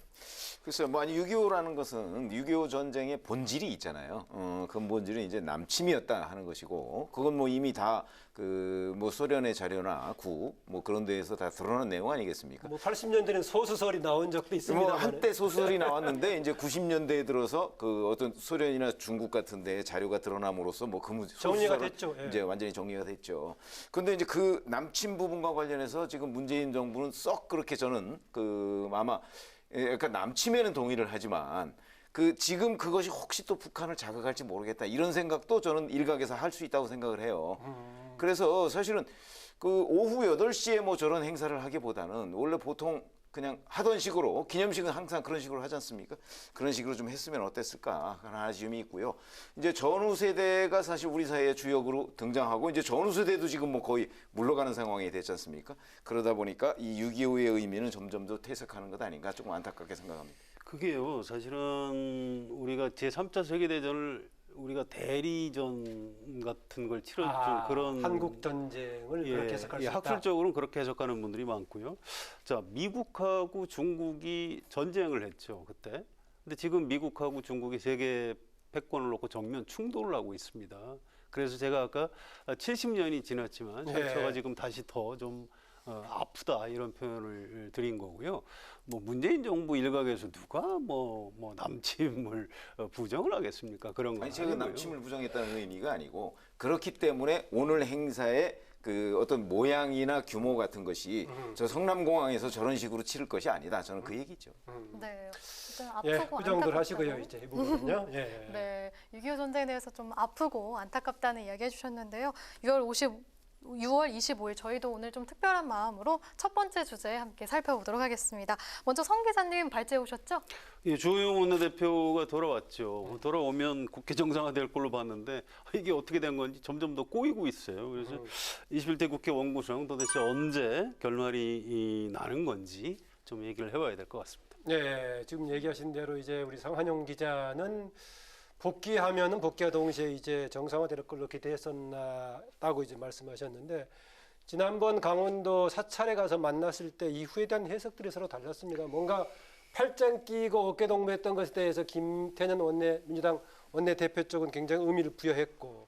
글쎄요, 6.25라는 것은 6.25 전쟁의 본질이 있잖아요. 그 본질은 이제 남침이었다 하는 것이고, 그건 이미 다 소련의 자료나 그런 데에서 다 드러난 내용 아니겠습니까? 80년대는 소수설이 나온 적도 있습니다. 한때 소수설이 나왔는데 이제 90년대에 들어서 어떤 소련이나 중국 같은 데 자료가 드러남으로써 정리가 됐죠. 이제 완전히 정리가 됐죠. 근데 이제 그 남침 부분과 관련해서 지금 문재인 정부는 썩 그렇게 저는 아마 약간 남침에는 동의를 하지만 지금 그것이 혹시 또 북한을 자극할지 모르겠다 이런 생각도 저는 일각에서 할 수 있다고 생각을 해요. 그래서 사실은 오후 8시에 저런 행사를 하기보다는 원래 보통 그냥 하던 식으로 기념식은 항상 그런 식으로 하지 않습니까? 그런 식으로 좀 했으면 어땠을까 하는 아쉬움이 있고요. 이제 전후 세대가 사실 우리 사회의 주역으로 등장하고 이제 전후 세대도 지금 거의 물러가는 상황이 됐지 않습니까? 그러다 보니까 이 6.25의 의미는 점점 더 퇴색하는 것 아닌가 조금 안타깝게 생각합니다. 그게요, 사실은 우리가 제3차 세계대전을 우리가 대리전 같은 걸 치러준 그런 한국 전쟁을 그렇게 해석할 수 있다. 학술적으로는 그렇게 해석하는 분들이 많고요. 자, 미국하고 중국이 전쟁을 했죠, 그때. 근데 지금 미국하고 중국이 세계 패권을 놓고 정면 충돌을 하고 있습니다. 그래서 제가 아까 70년이 지났지만 상처가 지금 다시 더 좀 아프다 이런 표현을 드린 거고요. 뭐 문재인 정부 일각에서 누가 뭐 남침을 부정을 하겠습니까? 그런 거 아니 제가 아니고요. 남침을 부정했다는 의미가 아니고 그렇기 때문에 오늘 행사의 그 어떤 모양이나 규모 같은 것이 저 성남공항에서 저런 식으로 치를 것이 아니다. 저는 그 얘기죠. 네. 예, 아프고 그 정도로 안타깝다고. 하시고요. 이제 이 부분은요. 예. 네, 6.25 전쟁에 대해서 좀 아프고 안타깝다는 이야기 해주셨는데요. 6월 25일 저희도 오늘 좀 특별한 마음으로 첫 번째 주제 함께 살펴보도록 하겠습니다. 먼저 성 기자님 발제해 오셨죠? 예, 주호영 원내대표가 돌아왔죠. 돌아오면 국회 정상화될 걸로 봤는데 이게 어떻게 된 건지 점점 더 꼬이고 있어요. 그래서 21대 국회 원구성 도대체 언제 결말이 나는 건지 좀 얘기를 해봐야 될 것 같습니다. 네, 지금 얘기하신 대로 이제 우리 성한용 기자는 복귀하면은 복귀와 동시에 이제 정상화될 걸로 기대했었다고 이제 말씀하셨는데 지난번 강원도 사찰에 가서 만났을 때 이후에 대한 해석들이 서로 달랐습니다. 뭔가 팔짱 끼고 어깨 동무했던 것에 대해서 김태년 민주당 원내대표 쪽은 굉장히 의미를 부여했고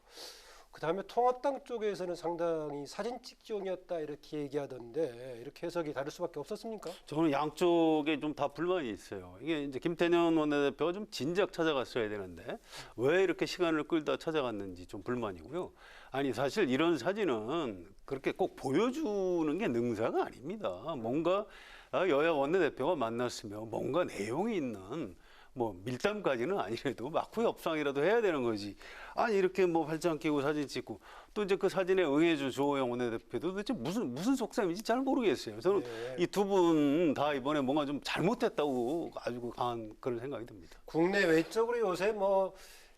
그다음에 통합당 쪽에서는 상당히 사진 찍기용이었다 이렇게 얘기하던데 이렇게 해석이 다를 수밖에 없었습니까? 저는 양쪽에 좀 다 불만이 있어요. 이게 이제 김태년 원내대표가 좀 진작 찾아갔어야 되는데 왜 이렇게 시간을 끌다 찾아갔는지 좀 불만이고요. 아니 사실 이런 사진은 그렇게 꼭 보여주는 게 능사가 아닙니다. 뭔가 여야 원내대표가 만났으면 뭔가 내용이 있는 뭐 밀담까지는 아니래도 막후 협상이라도 해야 되는 거지. 아니 이렇게 뭐 팔짱 끼고 사진 찍고 또 이제 그 사진에 응해준 주호영 원내대표도 도대체 무슨 속셈인지 잘 모르겠어요. 저는 이 두 분 다 이번에 뭔가 좀 잘못했다고 아주 강한 그런 생각이 듭니다. 국내 외적으로 요새 뭐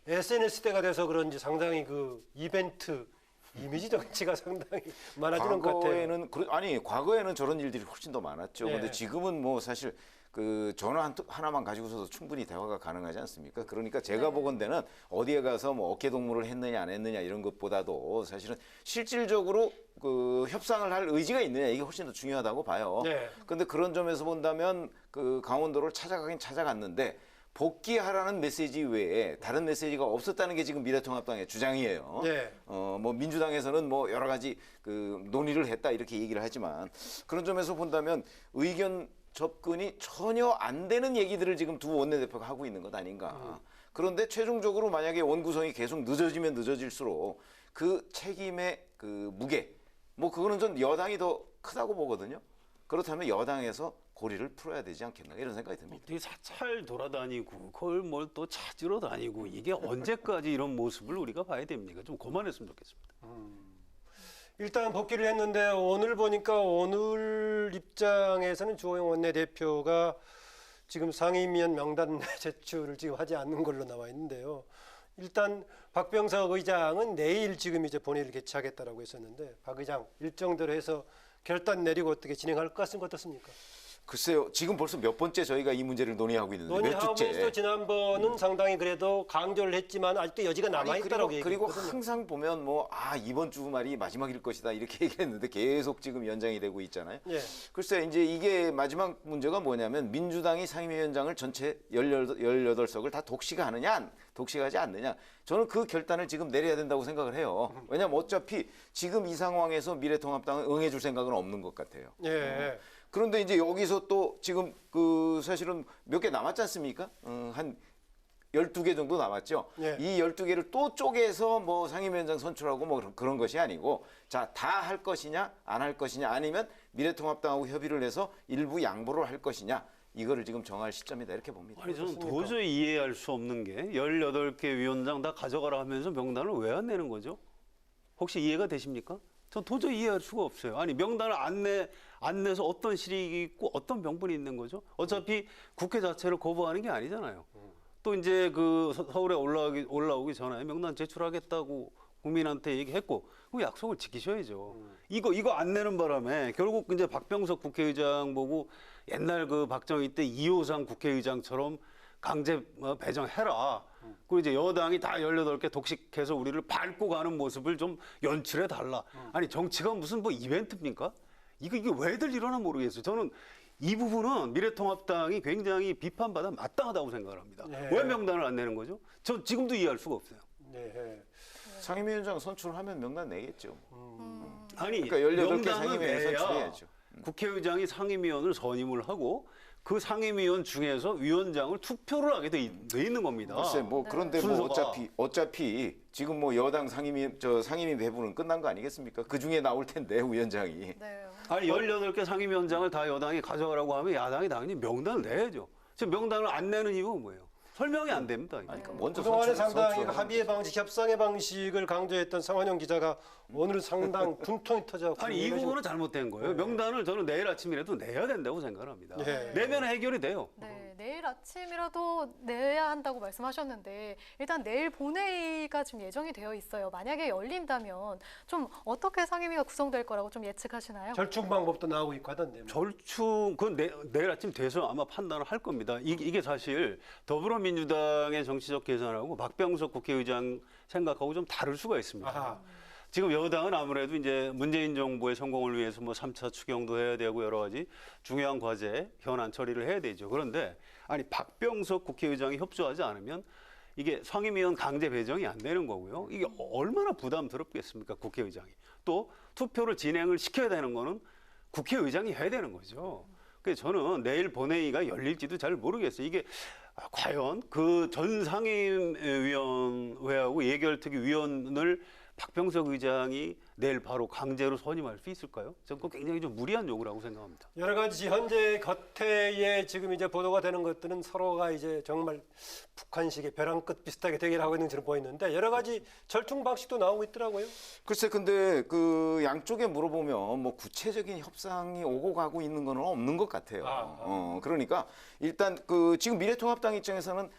SNS 때가 돼서 그런지 상당히 그 이벤트 이미지 정치가 상당히 많아지는 것 같아요. 과거에는 저런 일들이 훨씬 더 많았죠. 예. 근데 지금은 뭐 사실 그 전화 하나만 가지고서도 충분히 대화가 가능하지 않습니까? 그러니까 제가 보건대는 어디에 가서 뭐 어깨 동무를 했느냐 안 했느냐 이런 것보다도 사실은 실질적으로 그 협상을 할 의지가 있느냐 이게 훨씬 더 중요하다고 봐요. 그런데 그런 점에서 본다면 그 강원도를 찾아가긴 찾아갔는데 복귀하라는 메시지 외에 다른 메시지가 없었다는 게 지금 미래통합당의 주장이에요. 뭐 민주당에서는 뭐 여러 가지 그 논의를 했다 이렇게 얘기를 하지만 그런 점에서 본다면 의견 접근이 전혀 안 되는 얘기들을 지금 두 원내대표가 하고 있는 것 아닌가. 그런데 최종적으로 만약에 원구성이 계속 늦어지면 늦어질수록 그 책임의 그 무게, 뭐 그거는 전 여당이 더 크다고 보거든요. 그렇다면 여당에서 고리를 풀어야 되지 않겠나 이런 생각이 듭니다. 되게 사찰 돌아다니고 그걸 뭘 또 찾으러 다니고 이게 언제까지 이런 모습을 우리가 봐야 됩니까? 좀 그만했으면 좋겠습니다. 일단 복귀를 했는데 오늘 보니까 오늘 입장에서는 주호영 원내대표가 지금 상임위원 명단 제출을 지금 하지 않는 걸로 나와 있는데요. 일단 박병석 의장은 내일 지금 이제 본회의를 개최하겠다라고 했었는데 박 의장 일정대로 해서 결단 내리고 어떻게 진행할 것 같습니까? 어떻습니까? 글쎄요. 지금 벌써 몇 번째 저희가 이 문제를 논의하고 있는데 몇 주째. 논의하면서 지난번은 상당히 그래도 강조를 했지만 아직도 여지가 남아있다라고 얘기했거든요. 그리고 항상 보면 뭐 이번 주말이 마지막일 것이다 이렇게 얘기했는데 계속 지금 연장이 되고 있잖아요. 글쎄 이제 이게 마지막 문제가 뭐냐면 민주당이 상임위원장을 전체 18석을 다 독식하지 않느냐. 저는 그 결단을 지금 내려야 된다고 생각을 해요. 왜냐하면 어차피 지금 이 상황에서 미래통합당은 응해줄 생각은 없는 것 같아요. 그런데 이제 여기서 또 지금 그 사실은 몇 개 남았지 않습니까? 한 12개 정도 남았죠. 이 12개를 또 쪼개서 뭐 상임위원장 선출하고 뭐 그런 것이 아니고 자, 다 할 것이냐 안 할 것이냐 아니면 미래통합당하고 협의를 해서 일부 양보를 할 것이냐 이거를 지금 정할 시점이다 이렇게 봅니다. 아니 저는 도저히 이해할 수 없는 게 18개 위원장 다 가져가라 하면서 명단을 왜 안 내는 거죠? 혹시 이해가 되십니까? 전 도저히 이해할 수가 없어요. 아니 명단을 안 내서 어떤 실익이 있고 어떤 명분이 있는 거죠? 어차피 국회 자체를 거부하는 게 아니잖아요. 또 이제 그 서울에 올라오기 전에 명단 제출하겠다고 국민한테 얘기했고 그 약속을 지키셔야죠. 이거 안 내는 바람에 결국 이제 박병석 국회의장 보고 옛날 그 박정희 때 이호상 국회의장처럼 강제 배정해라. 그리고 이제 여당이 다 18개 독식해서 우리를 밟고 가는 모습을 좀 연출해 달라. 아니 정치가 무슨 뭐 이벤트입니까? 이게 왜들 일어나 모르겠어요. 저는 이 부분은 미래통합당이 굉장히 비판받아 마땅하다고 생각을 합니다. 왜 명단을 안 내는 거죠? 전 지금도 이해할 수가 없어요. 상임위원장 선출하면 명단 내겠죠. 아니, 그러니까 18개 명단을 상임위원회 내야 선출해야죠. 국회의장이 상임위원을 선임을 하고 그 상임위원 중에서 위원장을 투표를 하게 돼 있는 겁니다. 글쎄 뭐 그런데 뭐 순서가. 어차피 지금 뭐 여당 상임위 배분은 끝난 거 아니겠습니까? 그 중에 나올 텐데 위원장이. 아니 18개 상임위원장을 다 여당이 가져가라고 하면 야당이 당연히 명단을 내야죠. 지금 명단을 안 내는 이유가 뭐예요? 설명이 안 됩니다. 그동안에 상당히 합의의 방식, 협상의 방식을 강조했던 상환영 기자가 오늘 상당 분통이 터져서 아니 이 부분은 잘못된 거예요. 명단을 저는 내일 아침이라도 내야 된다고 생각합니다. 예. 내면 해결이 돼요. 네, 내일 아침이라도 내야 한다고 말씀하셨는데 일단 내일 본회의가 지금 예정이 되어 있어요. 만약에 열린다면 좀 어떻게 상임위가 구성될 거라고 좀 예측하시나요? 절충 방법도 나오고 있고 하던데. 그건 내일 아침 돼서 아마 판단을 할 겁니다. 이게 사실 더불어민주당의 정치적 계산하고 박병석 국회의장 생각하고 좀 다를 수가 있습니다. 아하. 지금 여당은 아무래도 이제 문재인 정부의 성공을 위해서 뭐 3차 추경도 해야 되고 여러 가지 중요한 과제, 현안 처리를 해야 되죠. 그런데 아니 박병석 국회의장이 협조하지 않으면 이게 상임위원 강제 배정이 안 되는 거고요. 이게 얼마나 부담스럽겠습니까, 국회의장이. 또 투표를 진행을 시켜야 되는 거는 국회의장이 해야 되는 거죠. 그래서 저는 내일 본회의가 열릴지도 잘 모르겠어요. 이게 과연 그 전 상임위원회하고 예결특위위원을 박병석 의장이 내일 바로 강제로 선임할 수 있을까요? 저는 그거 굉장히 좀 무리한 요구라고 생각합니다. 여러 가지 현재 겉에에 지금 이제 보도가 되는 것들은 서로가 이제 정말 북한식의 벼랑 끝 비슷하게 대결을 하고 있는 것처럼 보이는데 여러 가지 절충 방식도 나오고 있더라고요. 글쎄 근데 그 양쪽에 물어보면 뭐 구체적인 협상이 오고 가고 있는 건 없는 것 같아요. 그러니까 일단 그 지금 미래통합당 입장에서는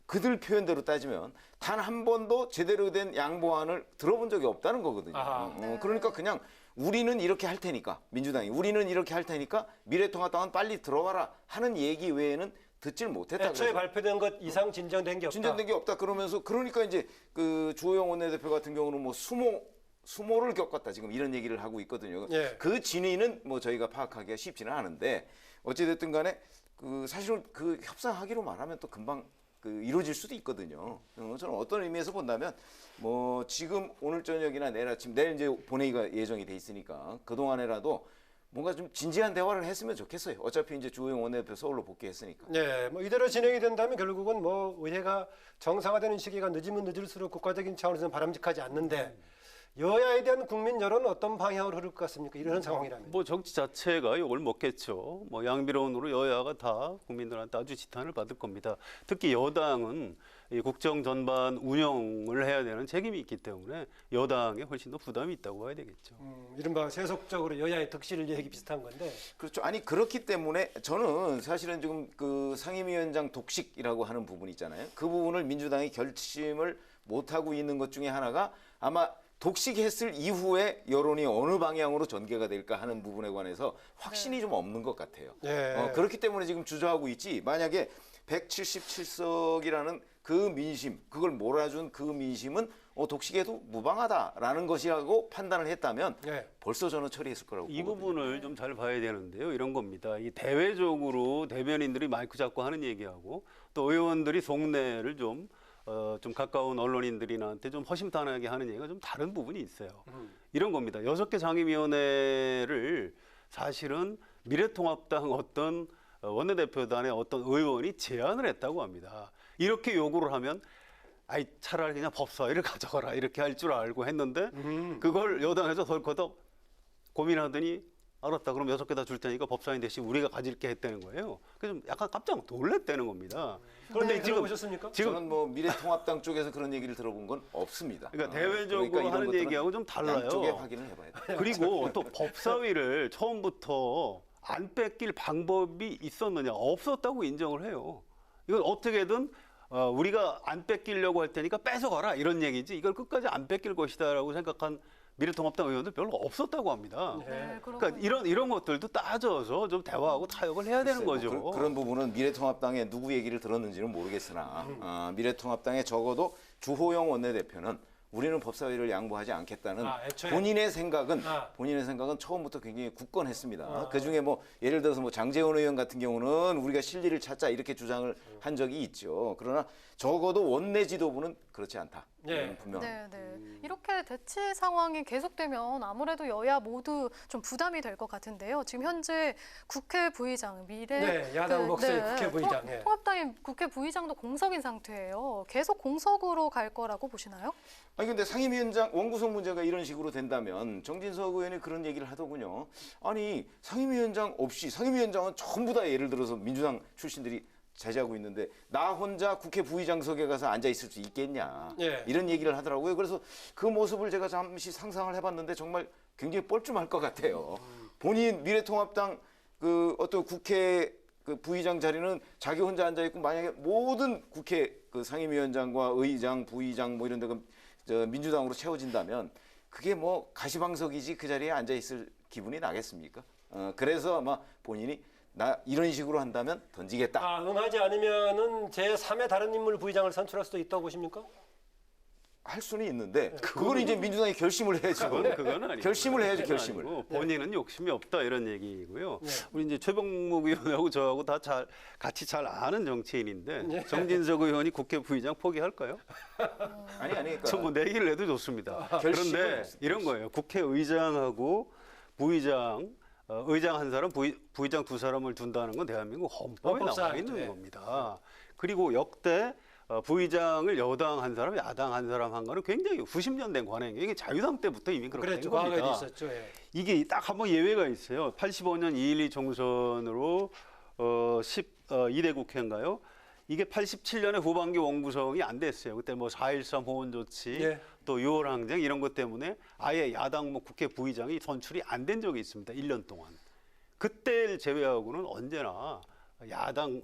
그들 표현대로 따지면 단 한 번도 제대로 된 양보안을 들어본 적이 없다는 거거든요. 그러니까 그냥 우리는 이렇게 할 테니까 민주당이 우리는 이렇게 할 테니까 미래통합당은 빨리 들어와라 하는 얘기 외에는 듣질 못했다. 애초에 발표된 것 이상 진전된 게 없다. 진전된 게 없다 그러면서 그러니까 이제 그 주호영 원내대표 같은 경우는 뭐 수모를 겪었다 지금 이런 얘기를 하고 있거든요. 예. 그 진위는 뭐 저희가 파악하기가 쉽지는 않은데 어찌됐든 간에 그 사실은 그 협상하기로 말하면 또 금방 이루어질 수도 있거든요. 저는 어떤 의미에서 본다면 뭐 지금 오늘 저녁이나 내일 아침 내일 이제 본회의가 예정이 돼 있으니까 그 동안에라도 뭔가 좀 진지한 대화를 했으면 좋겠어요. 어차피 이제 주호영 원내대표 서울로 복귀했으니까. 네, 뭐 이대로 진행이 된다면 결국은 뭐 의회가 정상화되는 시기가 늦으면 늦을수록 국가적인 차원에서는 바람직하지 않는데 여야에 대한 국민 여론은 어떤 방향으로 흐를 것 같습니까? 이런 상황이라면. 뭐 정치 자체가 욕을 먹겠죠. 뭐 양비론으로 여야가 다 국민들한테 아주 지탄을 받을 겁니다. 특히 여당은 이 국정 전반 운영을 해야 되는 책임이 있기 때문에 여당에 훨씬 더 부담이 있다고 봐야 되겠죠. 이른바 세속적으로 여야의 득실 얘기 비슷한 건데. 그렇죠. 아니 그렇기 때문에 저는 사실은 지금 그 상임위원장 독식이라고 하는 부분 있잖아요. 그 부분을 민주당이 결심을 못하고 있는 것 중에 하나가 아마 독식했을 이후에 여론이 어느 방향으로 전개가 될까 하는 부분에 관해서 확신이 좀 없는 것 같아요. 그렇기 때문에 지금 주저하고 있지. 만약에 177석이라는 그 민심, 그걸 몰아준 그 민심은 독식에도 무방하다라는 것이라고 판단을 했다면 벌써 저는 처리했을 거라고 이 보거든요. 부분을 좀 잘 봐야 되는데요. 이런 겁니다. 이 대외적으로 대변인들이 마이크 잡고 하는 얘기하고 또 의원들이 속내를 좀 가까운 언론인들이나한테 좀 허심탄회하게 하는 얘기가 좀 다른 부분이 있어요. 이런 겁니다. 6개 상임위원회를 사실은 미래통합당 어떤 원내대표단의 어떤 의원이 제안을 했다고 합니다. 이렇게 요구를 하면 차라리 그냥 법사위를 가져가라 이렇게 할 줄 알고 했는데 그걸 여당에서 덜커덕 고민하더니 알았다. 그럼 6개 다 줄 테니까 법사위 대신 우리가 가질게 했다는 거예요. 그래서 좀 약간 깜짝 놀랐다는 겁니다. 그런데 들어보셨습니까? 저는 뭐 미래통합당 쪽에서 그런 얘기를 들어본 건 없습니다. 그러니까 대외적으로 그러니까 하는 얘기하고 좀 달라요. 양쪽에 확인을 해봐야 돼요. 그리고 또 법사위를 처음부터 안 뺏길 방법이 있었느냐? 없었다고 인정을 해요. 이건 어떻게든 우리가 안 뺏기려고 할 테니까 뺏어가라 이런 얘기지 이걸 끝까지 안 뺏길 것이다라고 생각한 미래통합당 의원들 별로 없었다고 합니다. 그러니까 이런 것들도 따져서 좀 대화하고 타협을 해야 되는 거죠. 뭐 그런 부분은 미래통합당의 누구 얘기를 들었는지는 모르겠으나 미래통합당의 적어도 주호영 원내대표는 우리는 법사위를 양보하지 않겠다는 본인의 생각은 처음부터 굉장히 굳건했습니다. 그중에 뭐 예를 들어서 뭐 장제원 의원 같은 경우는 우리가 실리를 찾자 이렇게 주장을 한 적이 있죠. 그러나 적어도 원내 지도부는 그렇지 않다. 네. 분명합니다. 이렇게 대치 상황이 계속되면 아무래도 여야 모두 좀 부담이 될 것 같은데요. 지금 현재 국회 부의장 야당 목소리 국회 부의장. 통합당의 국회 부의장도 공석인 상태예요. 계속 공석으로 갈 거라고 보시나요? 아니 근데 상임위원장 원구성 문제가 이런 식으로 된다면 정진석 의원이 그런 얘기를 하더군요. 아니 상임위원장 없이 상임위원장은 전부 다 예를 들어서 민주당 출신들이 자제하고 있는데 나 혼자 국회 부의장석에 가서 앉아 있을 수 있겠냐 이런 얘기를 하더라고요. 그래서 그 모습을 제가 잠시 상상을 해봤는데 정말 굉장히 뻘쭘할 것 같아요. 본인 미래통합당 그 어떤 국회 그 부의장 자리는 자기 혼자 앉아 있고 만약에 모든 국회 그 상임위원장과 의장, 부의장 뭐 이런 데가 민주당으로 채워진다면 그게 뭐 가시방석이지 그 자리에 앉아 있을 기분이 나겠습니까? 그래서 아마 본인이 나 이런 식으로 한다면 던지겠다. 응하지 않으면은 제3의 다른 인물 부의장을 선출할 수도 있다고 보십니까? 할 수는 있는데 그걸 이제 민주당이 결심을 해야죠. 그건 아니고 결심을 해야죠. 결심을. 아니고, 본인은 욕심이 없다 이런 얘기고요. 우리 이제 최병목 의원하고 저하고 다 같이 잘 아는 정치인인데 정진석 의원이 국회 부의장 포기할까요? 아니 그러니까 저 내 얘기를 해도 좋습니다. 그런데 이런 거예요. 국회의장하고 부의장 의장 한 사람, 부의장 두 사람을 둔다는 건 대한민국 헌법에 나와 있는 겁니다. 그리고 역대 부의장을 여당 한 사람, 야당 한 사람 한 거는 굉장히 90년 된 관행이에요. 이게 자유당 때부터 이미 그렇게 된 겁니다. 과거에도 있었죠. 이게 딱 한 번 예외가 있어요. 85년 2.12 총선으로 12대 국회인가요? 이게 87년에 후반기 원구성이 안 됐어요. 그때 뭐 4.13 호원 조치, 또 6월 항쟁 이런 것 때문에 아예 야당 국회 부의장이 선출이 안 된 적이 있습니다. 1년 동안. 그때를 제외하고는 언제나 야당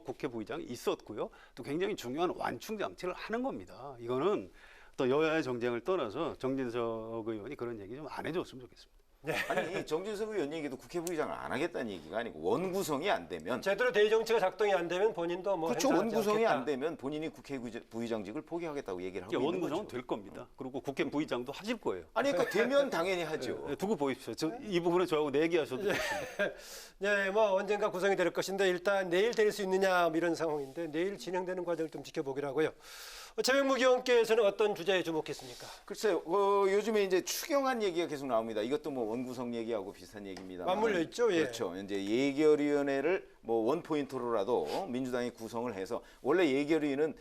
국회 부의장이 있었고요. 또 굉장히 중요한 완충 장치를 하는 겁니다. 이거는 또 여야의 정쟁을 떠나서 정진석 의원이 그런 얘기 좀 안 해줬으면 좋겠습니다. 아니 정진석 의원 얘기도 국회 부의장을 안 하겠다는 얘기가 아니고 원구성이 안 되면 제대로 대의정치가 작동이 안 되면 본인도 뭐 그렇죠. 원구성이 안 되면 본인이 국회 부의장직을 포기하겠다고 얘기를 하고 있는 거죠. 원구성은 될 겁니다. 그리고 국회 부의장도 하실 거예요. 아니 그러니까 되면 당연히 하죠. 두고 보십시오. 이 부분은 저하고 내기하셔도 좋습니다. 네, 뭐 언젠가 구성이 될 것인데 일단 내일 될 수 있느냐 뭐 이런 상황인데 내일 진행되는 과정을 좀 지켜보기로 하고요. 최병목 의원께서는 어떤 주제에 주목했습니까? 글쎄요, 요즘에 이제 추경안 얘기가 계속 나옵니다. 이것도 뭐 원구성 얘기하고 비슷한 얘기입니다. 맞물려 있죠, 예. 그렇죠. 이제 예결위원회를 뭐 원포인트로라도 민주당이 구성을 해서 원래 예결위는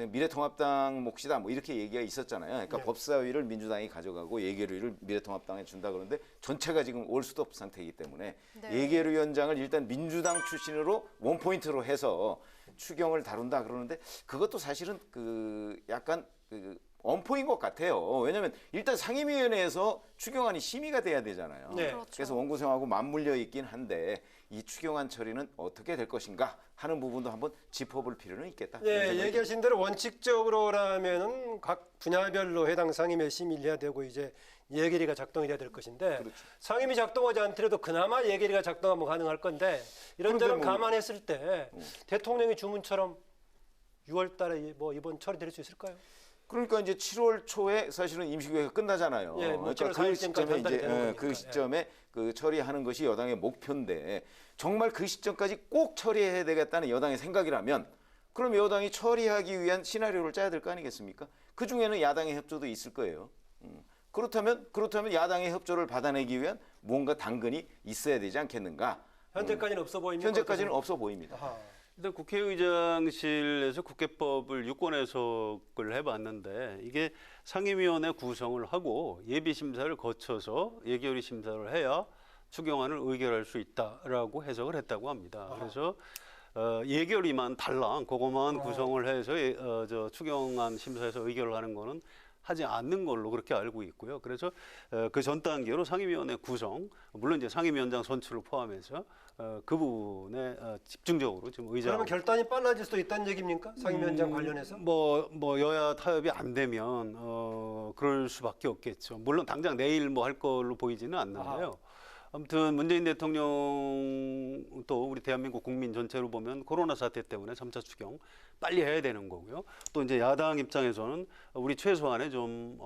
미래통합당 몫이다 뭐 이렇게 얘기가 있었잖아요. 그러니까 법사위를 민주당이 가져가고 예결위를 미래통합당에 준다 그러는데 전체가 지금 올스톱 상태이기 때문에 예결위원장을 일단 민주당 출신으로 원포인트로 해서 추경을 다룬다 그러는데 그것도 사실은 약간 엄포인 것 같아요. 왜냐하면 일단 상임위원회에서 추경안이 심의가 돼야 되잖아요. 그래서 원구성하고 맞물려 있긴 한데 이 추경안 처리는 어떻게 될 것인가 하는 부분도 한번 짚어볼 필요는 있겠다. 얘기하신 대로 원칙적으로라면은 각 분야별로 해당 상임위에 심의를 해야 되고 이제 예결위가 작동이 돼야 될 것인데 상임위 작동하지 않더라도 그나마 예결위가 작동하면 가능할 건데 이런저런 감안했을 때 대통령의 주문처럼 6월 달에 뭐 이번 처리될 수 있을까요? 그러니까 이제 7월 초에 사실은 임시국회가 끝나잖아요. 그러니까 그 시점에 이제 그 시점에 그 처리하는 것이 여당의 목표인데 정말 그 시점까지 꼭 처리해야 되겠다는 여당의 생각이라면 그럼 여당이 처리하기 위한 시나리오를 짜야 될 거 아니겠습니까? 그 중에는 야당의 협조도 있을 거예요. 그렇다면 야당의 협조를 받아내기 위한 뭔가 당근이 있어야 되지 않겠는가? 현재까지는 없어 보입니다. 현재까지는 없어 보입니다. 일단 국회의장실에서 국회법을 유권 해석을 해봤는데 이게 상임위원회 구성을 하고 예비심사를 거쳐서 예결위 심사를 해야 추경안을 의결할 수 있다라고 해석을 했다고 합니다. 그래서 예결위만 달랑 그것만 구성을 해서 추경안 심사에서 의결을 하는 거는 하지 않는 걸로 그렇게 알고 있고요. 그래서 그 전 단계로 상임위원회 구성, 물론 이제 상임위원장 선출을 포함해서 그 부분에 집중적으로 지금 의장. 그러면 결단이 빨라질 수도 있다는 얘기입니까? 상임위원장 관련해서? 뭐 여야 타협이 안 되면 그럴 수밖에 없겠죠. 물론 당장 내일 뭐 할 걸로 보이지는 않는데요. 아무튼 문재인 대통령 또 우리 대한민국 국민 전체로 보면 코로나 사태 때문에 3차 추경 빨리 해야 되는 거고요. 또 이제 야당 입장에서는 우리 최소한의 좀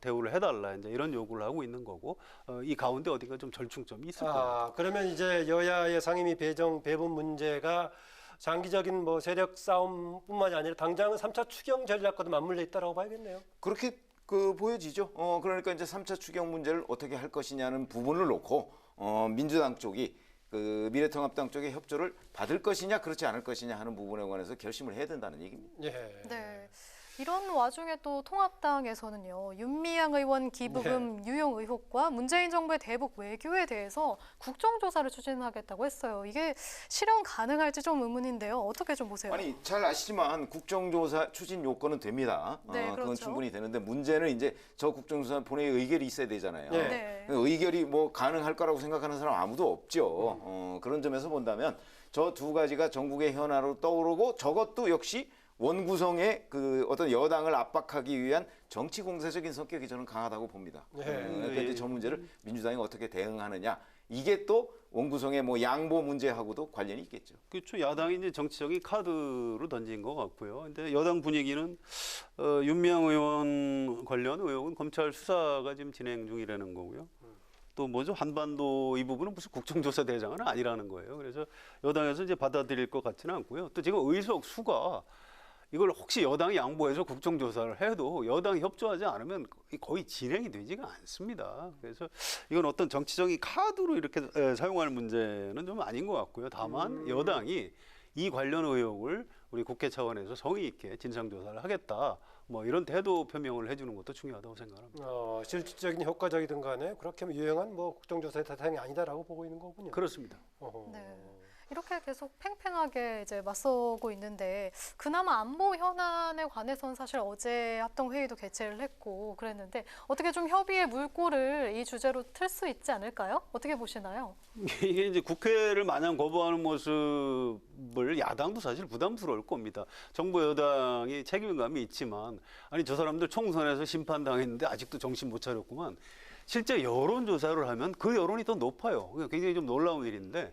대우를 해달라 이제 이런 요구를 하고 있는 거고 이 가운데 어딘가 좀 절충점이 있을 거예요. 그러면 이제 여야의 상임위 배분 문제가 장기적인 뭐 세력 싸움뿐만이 아니라 당장은 3차 추경 전략과도 맞물려 있다라고 봐야겠네요. 그렇게 보여지죠. 그러니까 이제 3차 추경 문제를 어떻게 할 것이냐는 부분을 놓고 민주당 쪽이 미래통합당 쪽의 협조를 받을 것이냐 그렇지 않을 것이냐 하는 부분에 관해서 결심을 해야 된다는 얘기입니다. 예. 네. 이런 와중에 또 통합당에서는요. 윤미향 의원 기부금 유용 의혹과 문재인 정부의 대북 외교에 대해서 국정조사를 추진하겠다고 했어요. 이게 실현 가능할지 좀 의문인데요. 어떻게 좀 보세요? 아니 잘 아시지만 국정조사 추진 요건은 됩니다. 네, 그렇죠. 그건 충분히 되는데 문제는 이제 저 국정조사 본회의 의결이 있어야 되잖아요. 네. 의결이 뭐 가능할 거라고 생각하는 사람 아무도 없죠. 그런 점에서 본다면 저 두 가지가 전국의 현안으로 떠오르고 저것도 역시 원구성의 어떤 여당을 압박하기 위한 정치 공세적인 성격이 저는 강하다고 봅니다. 그러니까 이제 저 문제를 민주당이 어떻게 대응하느냐 이게 또 원구성의 뭐 양보 문제하고도 관련이 있겠죠. 그렇죠. 야당이 이제 정치적인 카드로 던진 것 같고요. 근데 여당 분위기는 윤미향 의원 관련 의혹은 검찰 수사가 지금 진행 중이라는 거고요. 또 뭐죠? 한반도 이 부분은 무슨 국정조사 대상은 아니라는 거예요. 그래서 여당에서 이제 받아들일 것 같지는 않고요. 또 지금 의석수가 이걸 혹시 여당이 양보해서 국정조사를 해도 여당이 협조하지 않으면 거의 진행이 되지가 않습니다. 그래서 이건 어떤 정치적인 카드로 이렇게 사용할 문제는 좀 아닌 것 같고요. 다만 여당이 이 관련 의혹을 우리 국회 차원에서 성의 있게 진상조사를 하겠다. 뭐 이런 태도 표명을 해주는 것도 중요하다고 생각합니다. 실질적인 효과적이든 간에 그렇게 유용한 뭐 국정조사의 대상이 아니다라고 보고 있는 거군요. 그렇습니다. 네. 이렇게 계속 팽팽하게 이제 맞서고 있는데 그나마 안보 현안에 관해서는 사실 어제 합동회의도 개최를 했고 그랬는데 어떻게 좀 협의의 물꼬를 이 주제로 틀 수 있지 않을까요? 어떻게 보시나요? 이게 이제 국회를 마냥 거부하는 모습을 야당도 사실 부담스러울 겁니다. 정부 여당이 책임감이 있지만 아니 저 사람들 총선에서 심판당했는데 아직도 정신 못 차렸구만. 실제 여론조사를 하면 그 여론이 더 높아요. 굉장히 좀 놀라운 일인데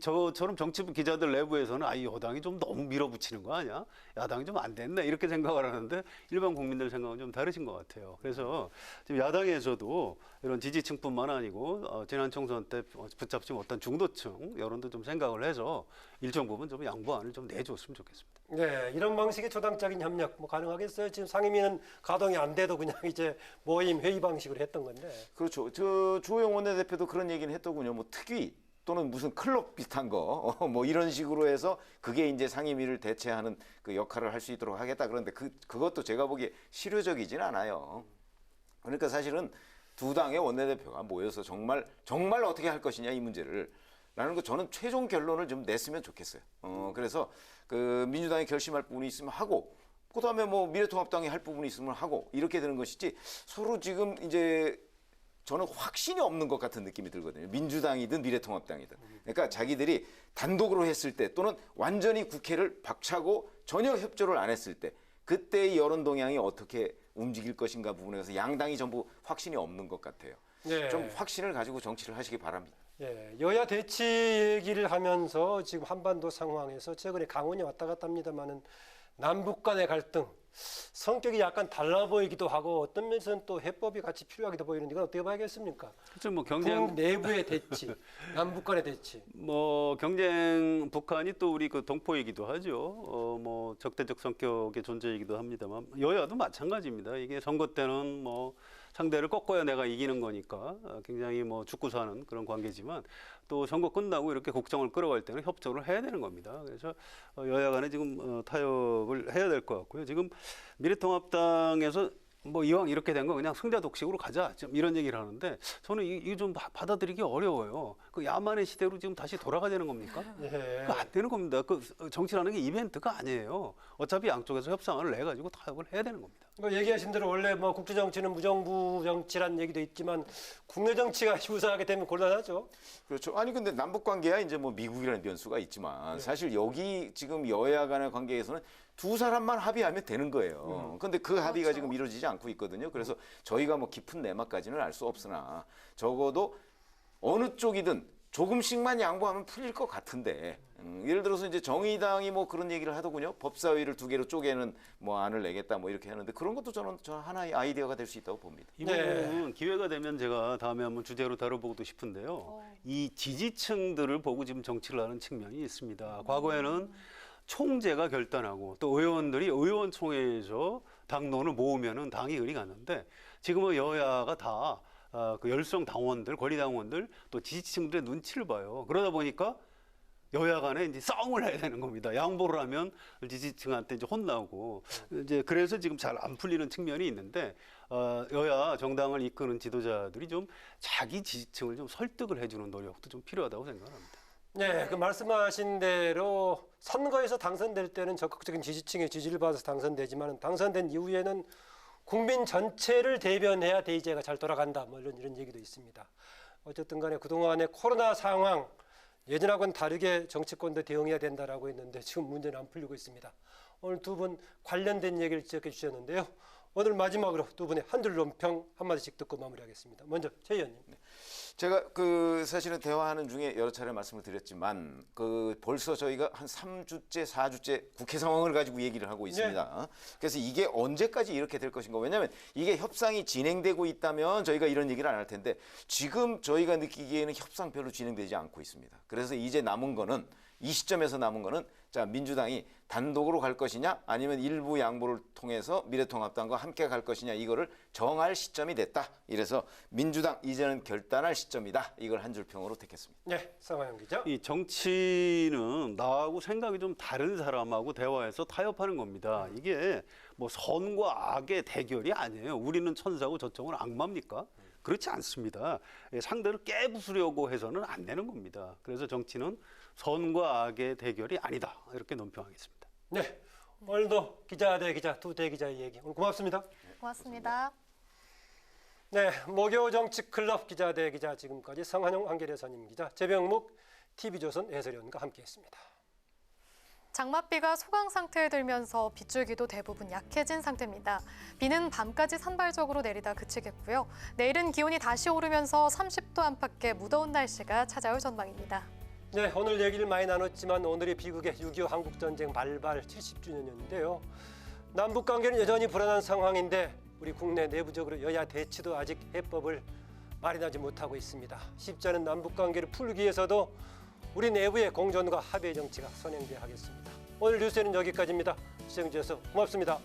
저처럼 정치부 기자들 내부에서는 이 여당이 좀 너무 밀어붙이는 거 아니야? 야당이 좀 안 됐네 이렇게 생각을 하는데 일반 국민들 생각은 좀 다르신 것 같아요. 그래서 지금 야당에서도 이런 지지층뿐만 아니고 지난 총선 때 붙잡힌 어떤 중도층 여론도 좀 생각을 해서 일정 부분 좀 양보안을 좀 내줬으면 좋겠습니다. 네, 이런 방식의 초당적인 협력 뭐 가능하겠어요? 지금 상임위는 가동이 안 돼도 그냥 이제 모임 회의 방식으로 했던 건데. 그렇죠. 주호영 원내대표도 그런 얘기는 했더군요. 뭐 특위 또는 무슨 클럽 비슷한 거 뭐 이런 식으로 해서 그게 이제 상임위를 대체하는 그 역할을 할 수 있도록 하겠다. 그런데 그것도 제가 보기에 실효적이진 않아요. 그러니까 사실은 두 당의 원내대표가 모여서 정말 어떻게 할 것이냐 이 문제를 라는 거 저는 최종 결론을 좀 냈으면 좋겠어요. 그래서 민주당이 결심할 부분이 있으면 하고 그다음에 뭐 미래통합당이 할 부분이 있으면 하고 이렇게 되는 것이지 서로 지금 이제 저는 확신이 없는 것 같은 느낌이 들거든요. 민주당이든 미래통합당이든. 그러니까 자기들이 단독으로 했을 때 또는 완전히 국회를 박차고 전혀 협조를 안 했을 때 그때의 여론 동향이 어떻게 움직일 것인가 부분에서 양당이 전부 확신이 없는 것 같아요. 네. 좀 확신을 가지고 정치를 하시기 바랍니다. 예, 여야 대치 얘기를 하면서 지금 한반도 상황에서 최근에 강원이 왔다 갔다 합니다만은 남북 간의 갈등 성격이 약간 달라 보이기도 하고 어떤 면에서는 또 해법이 같이 필요하기도 보이는데 이건 어떻게 봐야겠습니까? 그렇죠. 뭐 경쟁 국 내부의 대치, 남북 간의 대치. 뭐 경쟁 북한이 또 우리 동포이기도 하죠. 뭐 적대적 성격의 존재이기도 합니다만 여야도 마찬가지입니다. 이게 선거 때는 뭐 상대를 꺾어야 내가 이기는 거니까 굉장히 뭐 죽고 사는 그런 관계지만 또 선거 끝나고 이렇게 국정을 끌어갈 때는 협조를 해야 되는 겁니다. 그래서 여야 간에 지금 타협을 해야 될 것 같고요. 지금 미래통합당에서 뭐 이왕 이렇게 된 거 그냥 승자 독식으로 가자 좀 이런 얘기를 하는데 저는 이게 좀 받아들이기 어려워요. 그 야만의 시대로 지금 다시 돌아가야 되는 겁니까? 예. 안 되는 겁니다. 정치라는 게 이벤트가 아니에요. 어차피 양쪽에서 협상을 해가지고 타협을 해야 되는 겁니다. 얘기하신 대로 원래 뭐 국제 정치는 무정부 정치라는 얘기도 있지만 국내 정치가 유사하게 되면 곤란하죠. 그렇죠. 아니 근데 남북 관계야 이제 뭐 미국이라는 변수가 있지만 사실 여기 지금 여야 간의 관계에서는 두 사람만 합의하면 되는 거예요. 그런데 그 합의가 지금 이루어지지 않고 있거든요. 그래서 저희가 뭐 깊은 내막까지는 알 수 없으나 적어도 어느 쪽이든 조금씩만 양보하면 풀릴 것 같은데 예를 들어서 이제 정의당이 뭐 그런 얘기를 하더군요. 법사위를 2개로 쪼개는 뭐 안을 내겠다 뭐 이렇게 하는데 그런 것도 저는 하나의 아이디어가 될 수 있다고 봅니다. 이 부분은 기회가 되면 제가 다음에 한번 주제로 다뤄보고도 싶은데요. 이 지지층들을 보고 지금 정치를 하는 측면이 있습니다. 과거에는 총재가 결단하고 또 의원들이 의원총회에서 당론을 모으면은 당이 의리 갔는데 지금은 여야가 다 그 열성 당원들, 권리 당원들 또 지지층들의 눈치를 봐요. 그러다 보니까 여야 간에 이제 싸움을 해야 되는 겁니다. 양보를 하면 지지층한테 이제 혼나고 이제 그래서 지금 잘 안 풀리는 측면이 있는데 여야 정당을 이끄는 지도자들이 좀 자기 지지층을 좀 설득을 해주는 노력도 좀 필요하다고 생각합니다. 네, 그 말씀하신 대로 선거에서 당선될 때는 적극적인 지지층의 지지를 받아서 당선되지만 당선된 이후에는 국민 전체를 대변해야 대의제가 잘 돌아간다. 뭐 이런 얘기도 있습니다. 어쨌든 간에 그동안의 코로나 상황 예전하고는 다르게 정치권도 대응해야 된다라고 했는데 지금 문제는 안 풀리고 있습니다. 오늘 두 분 관련된 얘기를 지적해 주셨는데요. 오늘 마지막으로 두 분의 한 줄 논평 한마디씩 듣고 마무리하겠습니다. 먼저 최 의원님. 제가 사실은 대화하는 중에 여러 차례 말씀을 드렸지만 벌써 저희가 한 3주째, 4주째 국회 상황을 가지고 얘기를 하고 있습니다. 네. 그래서 이게 언제까지 이렇게 될 것인가. 왜냐하면 이게 협상이 진행되고 있다면 저희가 이런 얘기를 안 할 텐데 지금 저희가 느끼기에는 협상 별로 진행되지 않고 있습니다. 그래서 이제 남은 거는 이 시점에서 남은 거는 자 민주당이 단독으로 갈 것이냐 아니면 일부 양보를 통해서 미래통합당과 함께 갈 것이냐 이거를 정할 시점이 됐다. 이래서 민주당 이제는 결단할 시점이다. 이걸 한 줄 평으로 택했습니다. 네, 성화영 기자. 이 정치는 나하고 생각이 좀 다른 사람하고 대화해서 타협하는 겁니다. 이게 뭐 선과 악의 대결이 아니에요. 우리는 천사고 저쪽은 악마입니까? 그렇지 않습니다. 상대를 깨부수려고 해서는 안 되는 겁니다. 그래서 정치는 선과 악의 대결이 아니다. 이렇게 논평하겠습니다. 네, 오늘도 기자 대 기자, 두 대기자의 얘기 오늘 고맙습니다. 고맙습니다. 네, 목요 정치 클럽 기자 대 기자 지금까지 성한용 한겨레 선임 기자, 재병묵 TV조선 해설위원과 함께했습니다. 장맛비가 소강 상태에 들면서 빗줄기도 대부분 약해진 상태입니다. 비는 밤까지 산발적으로 내리다 그치겠고요. 내일은 기온이 다시 오르면서 30도 안팎의 무더운 날씨가 찾아올 전망입니다. 네, 오늘 얘기를 많이 나눴지만 오늘이 비극의 6.25 한국전쟁 발발 70주년인데요. 남북관계는 여전히 불안한 상황인데 우리 국내 내부적으로 여야 대치도 아직 해법을 마련하지 못하고 있습니다. 쉽지 않은 남북관계를 풀기 위해서도 우리 내부의 공존과 합의 정치가 선행돼야 하겠습니다. 오늘 뉴스는 여기까지입니다. 시청해주셔서 고맙습니다.